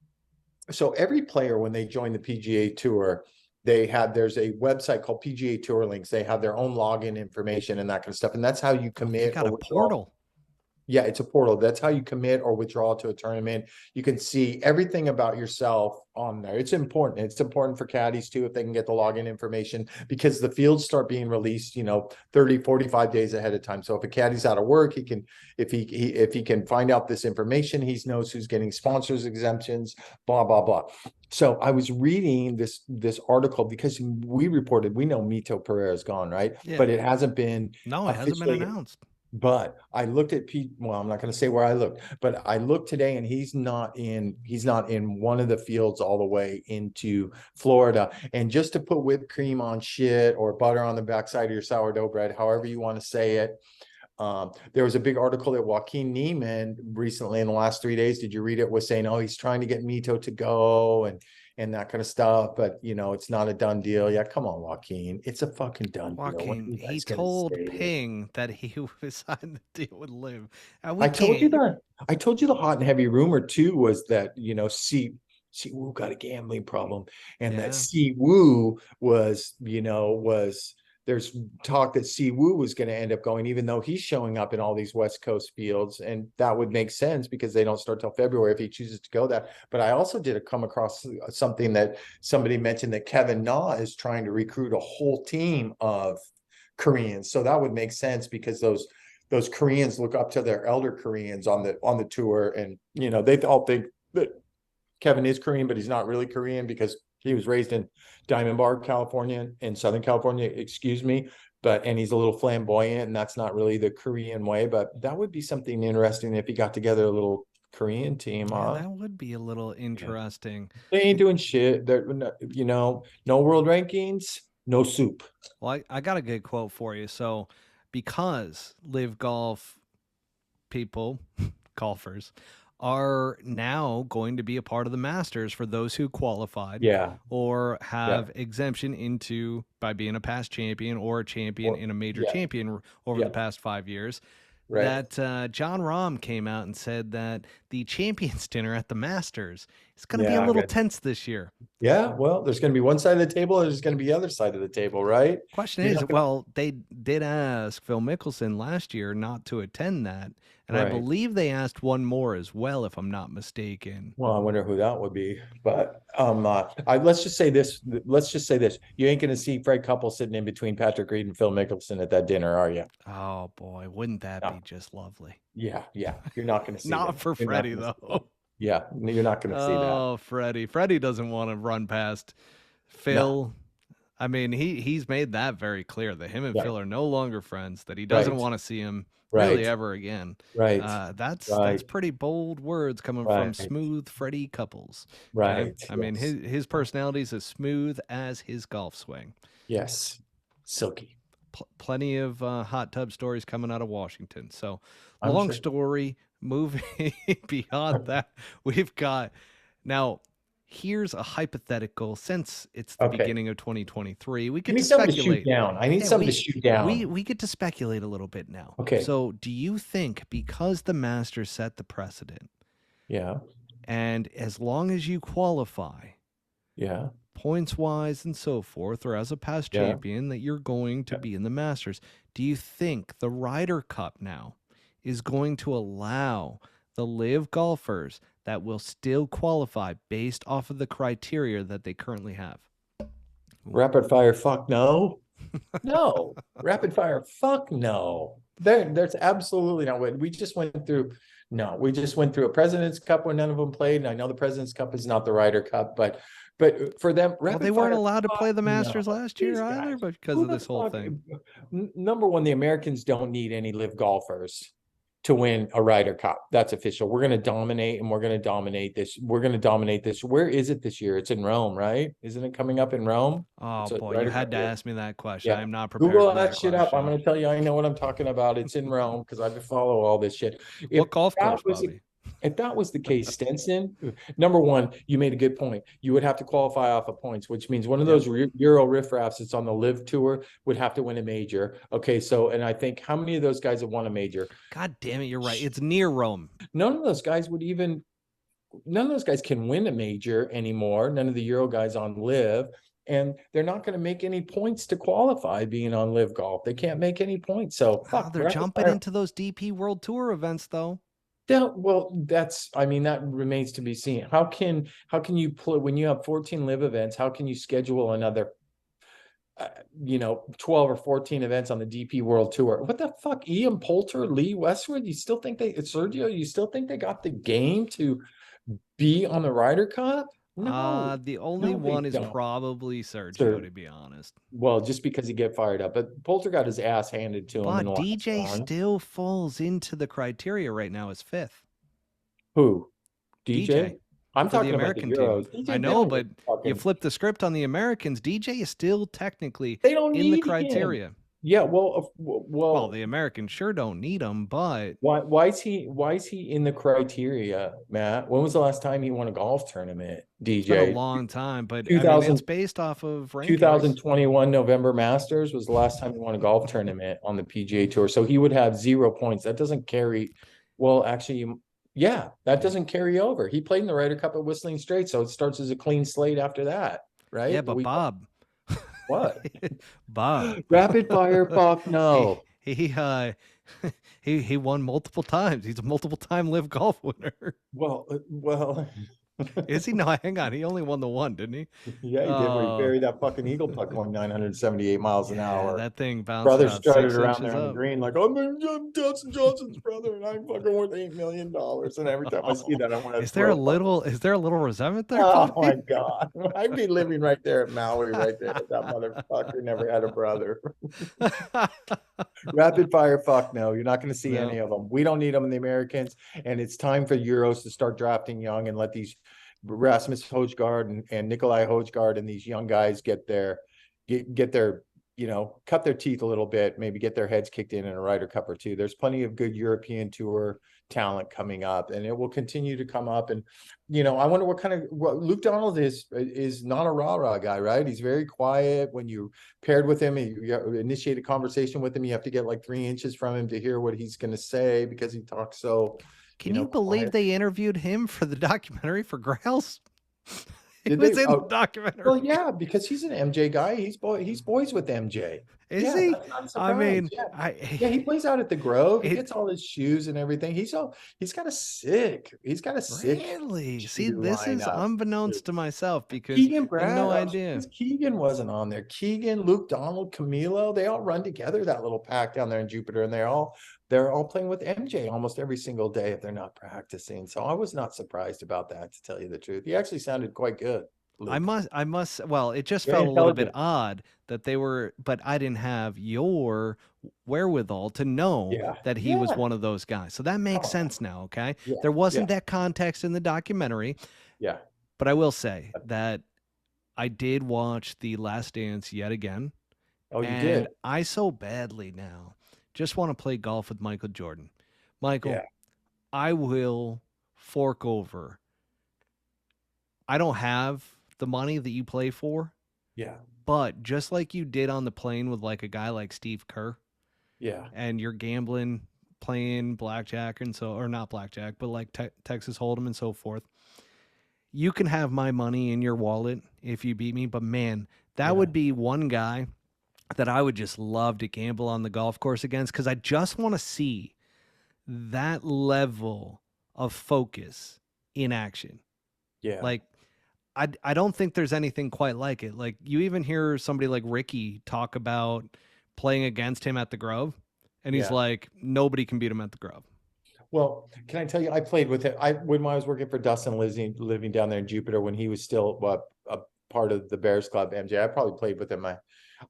every player, when they join the PGA Tour, there's a website called PGA Tour Links. They have their own login information and that kind of stuff. And that's how you oh, they commit got or a withdraw. portal. Yeah, it's a portal. That's how you commit or withdraw to a tournament. You can see everything about yourself on there. It's important. It's important for caddies too, if they can get the login information, because the fields start being released, 30, 45 days ahead of time. So if a caddy's out of work, if he can find out this information, he knows who's getting sponsors exemptions, blah, blah, blah. So I was reading this article because we know Mito Pereira is gone, right? Yeah. But it hasn't been No, it hasn't been officially. announced. But I looked at Pete. Well, I'm not going to say where I looked, but I looked today, and he's not in one of the fields all the way into Florida. And just to put whipped cream on shit or butter on the backside of your sourdough bread, however you want to say it. There was a big article that Joaquin Neiman recently in the last 3 days. Did you read it? Was saying, oh, he's trying to get Mito to go and that kind of stuff, but it's not a done deal. Yeah, come on, Joaquin. It's a fucking done deal. When are Joaquin, you he guys gonna told say it? Ping that he was signed the deal with Live. We I told you can't. that. I told you the hot and heavy rumor too was that Si Woo got a gambling problem, and that Yeah. Si Woo was there's talk that Si Woo was going to end up going, even though he's showing up in all these West Coast fields, and that would make sense because they don't start till February if he chooses to go that. But I also did come across something that somebody mentioned that Kevin Na is trying to recruit a whole team of Koreans, so that would make sense because those Koreans look up to their elder Koreans on the tour, and they all think that Kevin is Korean, but he's not really Korean because he was raised in Diamond Bar, California, in Southern California, excuse me. and he's a little flamboyant, and that's not really the Korean way, but that would be something interesting if he got together a little Korean team, Yeah, huh? that would be a little Yeah. interesting. They ain't doing shit. They're, no world rankings, no soup. Well, I got a good quote for you. So, because Live Golf people, golfers, are now going to be a part of the Masters for those who qualified Yeah, or yeah. have exemption into by being a past champion or a champion Or in a major yeah, champion over the yeah, past 5 years. right. That John Rahm came out and said that the Champions Dinner at the Masters is going to be a Yeah, little good. tense this year. Yeah, well, there's going to be one side of the table, and there's going to be the other side of the table, right? Question You're is, not gonna, well, they did ask Phil Mickelson last year not to attend that, and I right. believe they asked one more as well, if I'm not mistaken. Well, I wonder who that would be. But let's just say this. Let's just say this. You ain't going to see Fred Couple sitting in between Patrick Reed and Phil Mickelson at that dinner, are you? Oh boy, wouldn't that be No. just lovely? Yeah, yeah. You're not going to see Not them. for You're not Freddie going to see though. them. Yeah, you're not going to see that. Oh, Freddie. Freddie doesn't want to run past No. Phil. I mean, he's made that very clear that him and Right. Phil are no longer friends, that he doesn't Right. want to see him really Right. ever again. Right. That's Right. pretty bold words coming from Right. smooth Freddie Couples. Okay. Right. I mean, Yes. his personality is as smooth as his golf swing. Yes. Silky. Plenty of hot tub stories coming out of Washington. So, I'm long sure. story, moving beyond that, we've got now. Here's a hypothetical. Since it's the Okay. beginning of 2023, we Give get me to something to shoot speculate. down. I need Yeah, something to we shoot we down. we get to speculate a little bit now. Okay. So, do you think because the Masters set the precedent, Yeah. and as long as you qualify, Yeah. points wise and so forth, or as a past Yeah. champion, that you're going to Yeah. be in the Masters. Do you think the Ryder Cup now is going to allow the live golfers that will still qualify based off of the criteria that they currently have? Rapid fire, fuck no. No. Rapid fire, fuck no. There's absolutely not what we just went through. No, we just went through a President's Cup where none of them played. And I know the President's Cup is not the Ryder Cup, but for them, Well, they rapid weren't fire, allowed to play the fuck Masters no. last These year either, guys, but because who of the this whole fuck? thing. Number one, the Americans don't need any live golfers to win a Ryder Cup. That's official. We're going to dominate, and we're going to dominate this. We're going to dominate this. Where is it this year? It's in Rome, right? Isn't it coming up in Rome? Oh So boy, you Ryder Cup had to year. ask me that question. I Yeah. am not prepared Google for that that shit up. I'm question. going to tell you, I know what I'm talking about. It's in Rome because I follow all this shit. If What golf that course, was Bobby? if that was the case, Stenson, number one, you made a good point. You would have to qualify off of points, which means one of those Euro riffraffs that's on the live tour would have to win a major. Okay, so, and I think how many of those guys have won a major? God damn it, you're right. It's near Rome. None of those guys would even, none of those guys can win a major anymore. None of the Euro guys on live. And they're not going to make any points to qualify being on live golf. They can't make any points. So Oh, they're jumping into those DP World Tour events though. Yeah, well, I mean, that remains to be seen. How can you play when you have 14 live events? How can you schedule another, 12 or 14 events on the DP World Tour? What the fuck? Ian Poulter, Lee Westwood, Sergio, you still think they got the game to be on the Ryder Cup? No, The only no, they one is don't. probably Sergio, to be honest. Well, just because he get fired up, but Poulter got his ass handed to him in the But last DJ round. still falls into the criteria right now as fifth. Who? DJ. I'm For the talking about the American Euros. team. DJ I know, Bennett but is fucking- you flip the script on the Americans. DJ is still technically They don't in the need him. criteria. Yeah, well, Well, the Americans sure don't need him, but why is he in the criteria, Matt? When was the last time he won a golf tournament, it's been a DJ? long time. But I 2000 mean, it's based off of rankings. 2021 November Masters was the last time he won a golf tournament on the PGA Tour. So he would have 0 points. That doesn't carry. Well, actually, yeah, that doesn't carry over. He played in the Ryder Cup at Whistling Straits, so it starts as a clean slate after that, right? Yeah, but Bob. What? Bob. Rapid fire, fuck no. He won multiple times. He's a multiple time live golf winner. Well, Is he? No, hang on. He only won the one, didn't he? Yeah, he did, where he Oh, buried that fucking eagle putt going 978 miles an yeah, hour. that thing bounced Brother about strutted 6 around inches there on the up. green like, I'm Dustin Johnson's brother, and I'm fucking worth $8 million. And every time I see Oh, that, I want to is there throw a a fucking. little resentment there, Oh my Bobby? God. I'd be living right there at Maui, right there. That motherfucker never had a brother. Rapid fire, fuck no. You're not going to see any No. of them. We don't need them in the Americans. And it's time for Euros to start drafting young and let these Rasmus Højgaard and Nikolai Højgaard and these young guys get their, cut their teeth a little bit, maybe get their heads kicked in a Ryder Cup or two. There's plenty of good European tour talent coming up, and it will continue to come up. And I wonder what Luke Donald is not a rah-rah guy, right? He's very quiet. When you paired with him, you initiate a conversation with him, you have to get like 3 inches from him to hear what he's going to say because he talks so, Can you believe quiet. they interviewed him for the documentary for Grails? He Did they? was in the Oh, well, documentary. yeah, because he's an MJ guy. He's boys with MJ. Is Yeah, he? that's not a I surprise. mean, Yeah. I Yeah, he plays out at the Grove. He it gets all his shoes and everything. He's got a sick really see. shoe This is lineup. unbeknownst to myself because Keegan I had no Brad, I was idea. surprised Keegan wasn't on there. Keegan, Luke Donald, Camilo, they all run together, that little pack down there in Jupiter, and they're all playing with MJ almost every single day if they're not practicing. So I was not surprised about that, to tell you the truth. He actually sounded quite good, Luke. I must. Well, it just Very felt a little bit intelligent. odd that they were, but I didn't have your wherewithal to know Yeah. that he was Yeah. one of those guys. So that Come makes on. sense now. Okay, Yeah. there Yeah. wasn't that context in the documentary, Yeah. but I will say that I did watch The Last Dance yet again, Oh, you and did? I so badly now just want to play golf with Michael Jordan. Michael, Yeah. I will fork over. I don't have the money that you play for, Yeah. but just like you did on the plane with like a guy like Steve Kerr, Yeah. and you're gambling, playing blackjack and so, or not blackjack, but like Texas Hold'em and so forth. You can have my money in your wallet if you beat me, but man, that Yeah. would be one guy that I would just love to gamble on the golf course against because I just want to see that level of focus in action. Yeah. Like I don't think there's anything quite like it. Like you even hear somebody like Ricky talk about playing against him at the Grove, and he's Yeah. like, nobody can beat him at the Grove. Well, can I tell you, I played with him. When I was working for Dustin, living down there in Jupiter, when he was still a part of the Bears Club, MJ, I probably played with him.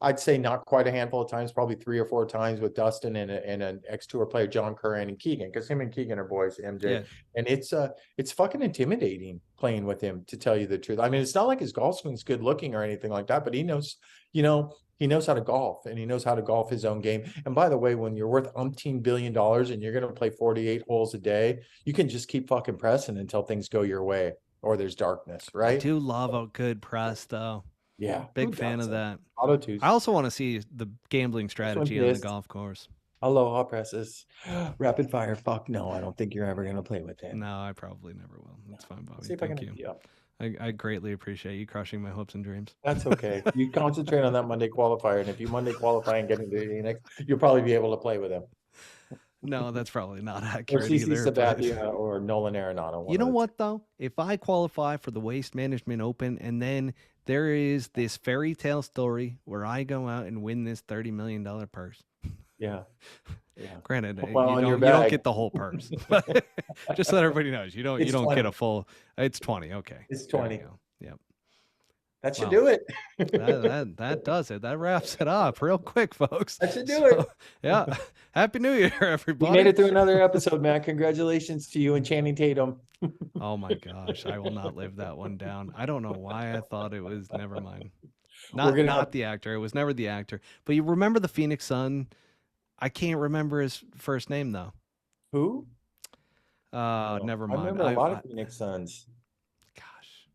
I'd say not quite a handful of times, probably 3 or 4 times with Dustin and an ex-tour player, John Curran and Keegan, because him and Keegan are boys, MJ. Yeah. And it's fucking intimidating playing with him, to tell you the truth. I mean, it's not like his golf swing's good looking or anything like that, but he knows, he knows how to golf, and he knows how to golf his own game. And by the way, when you're worth umpteen billion dollars and you're going to play 48 holes a day, you can just keep fucking pressing until things go your way or there's darkness, I right? do love a good press though. Yeah. Who Big fan of doesn't? that. Auto I twos. also want to see the gambling This one strategy on the pissed. golf course. Aloha presses. Rapid fire. Fuck no. I don't think you're ever going to play with it. No, I probably never will. That's fine, Bobby. See if I can Thank hook you. you up. I greatly appreciate you crushing my hopes and dreams. That's okay. You concentrate on that Monday qualifier. And if you Monday qualify and get into the next, you'll probably be able to play with him. No, that's probably not Or accurate CC either. But Sabathia or Nolan Arenado. you know what though? If I qualify for the Waste Management Open and then there is this fairy tale story where I go out and win this $30 million purse. Yeah. Yeah. Granted, Well, on your you don't bag. get the whole purse. But just so that everybody knows, you don't It's 20. get a full. It's 20. Okay. It's There we 20. go. Yep. That should Wow. do it. That does it. That wraps it up real quick, folks. That should do it. Yeah. Happy New Year, We everybody. made it through another episode, man. Congratulations to you and Channing Tatum. Oh my gosh, I will not live that one down. I don't know why I thought it was. Never mind. Not gonna not have- the actor. It was never the actor. But you remember the Phoenix Sun? I can't remember his first name though. Who? Never I mind. remember a lot of Phoenix Suns. Gosh,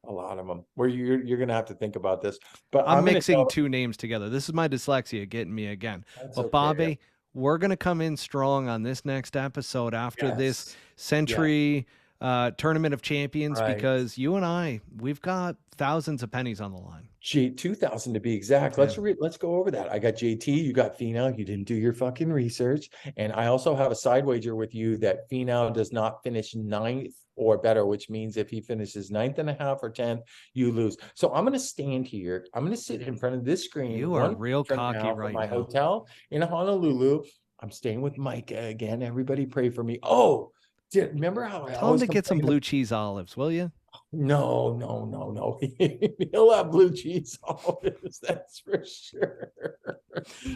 A lot of them. Where you're gonna have to think about this. But I'm gonna mixing tell- two names together. This is my dyslexia getting me again. That's But okay. Bobby, we're gonna come in strong on this next episode after this Yes. century Tournament of Champions, Right. because you and I, we've got thousands of pennies on the line. 2,000 to be exact. Yeah. Let's go over that. I got JT, you got Finau. You didn't do your fucking research. And I also have a side wager with you that Finau does not finish 9th or better, which means if he finishes 9.5 or 10th, you lose. So I'm going to stand here. I'm going to sit in front of this screen. You are real cocky from right my now. hotel in Honolulu. I'm staying with Micah again. Everybody pray for me. Oh, remember how I Tell him always to get some complain blue cheese olives, will you? No. He'll have blue cheese olives, that's for sure.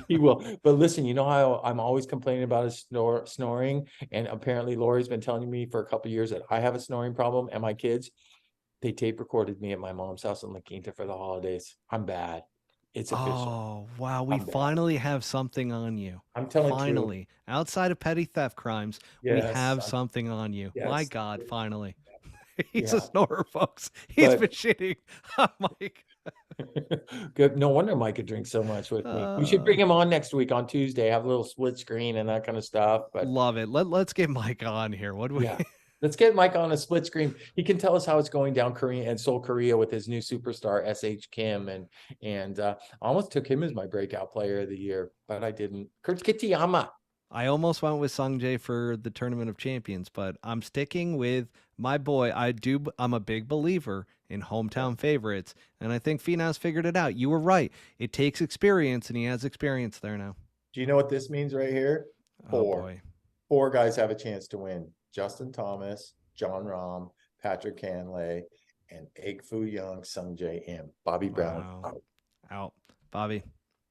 He will. But listen, you know how I'm always complaining about his snoring, and apparently Lori's been telling me for a couple of years that I have a snoring problem, and my kids, they tape recorded me at my mom's house in La Quinta for the holidays. I'm bad. It's official. Oh, wow. We I'm bad. finally have something on you. I'm telling Finally. Outside of petty theft crimes, we Yes, have something on you. My yes. God, finally. He's Yeah. a snorer, folks. He's But- been shitting on Mike. Good. No wonder Mike could drink so much with me. We should bring him on next week on Tuesday, have a little split screen and that kind of stuff. But Love it. Let's get Mike on here. What do we? yeah, let's get Mike on a split screen. He can tell us how it's going down Korea and Seoul, Korea with his new superstar SH Kim, and I almost took him as my breakout player of the year, but I didn't. Kurt Kitayama. I almost went with Sung Jae for the Tournament of Champions, but I'm sticking with my boy. I'm a big believer in hometown favorites, and I think Finau's figured it out. You were right. It takes experience, and he has experience there now. Do you know what this means right here? Oh boy. 4 guys have a chance to win. Justin Thomas, John Rahm, Patrick Cantlay, and Egg Foo Young, Sung Jae Im. Bobby Brown. Wow. Out. Bobby.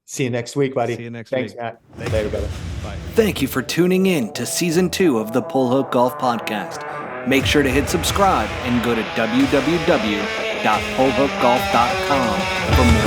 See you next week, buddy. See you next Thanks, week. Matt. Thank Later, you. brother. Bye. Thank you for tuning in to Season 2 of the Pull Hook Golf Podcast. Make sure to hit subscribe and go to www.pullhookgolf.com for more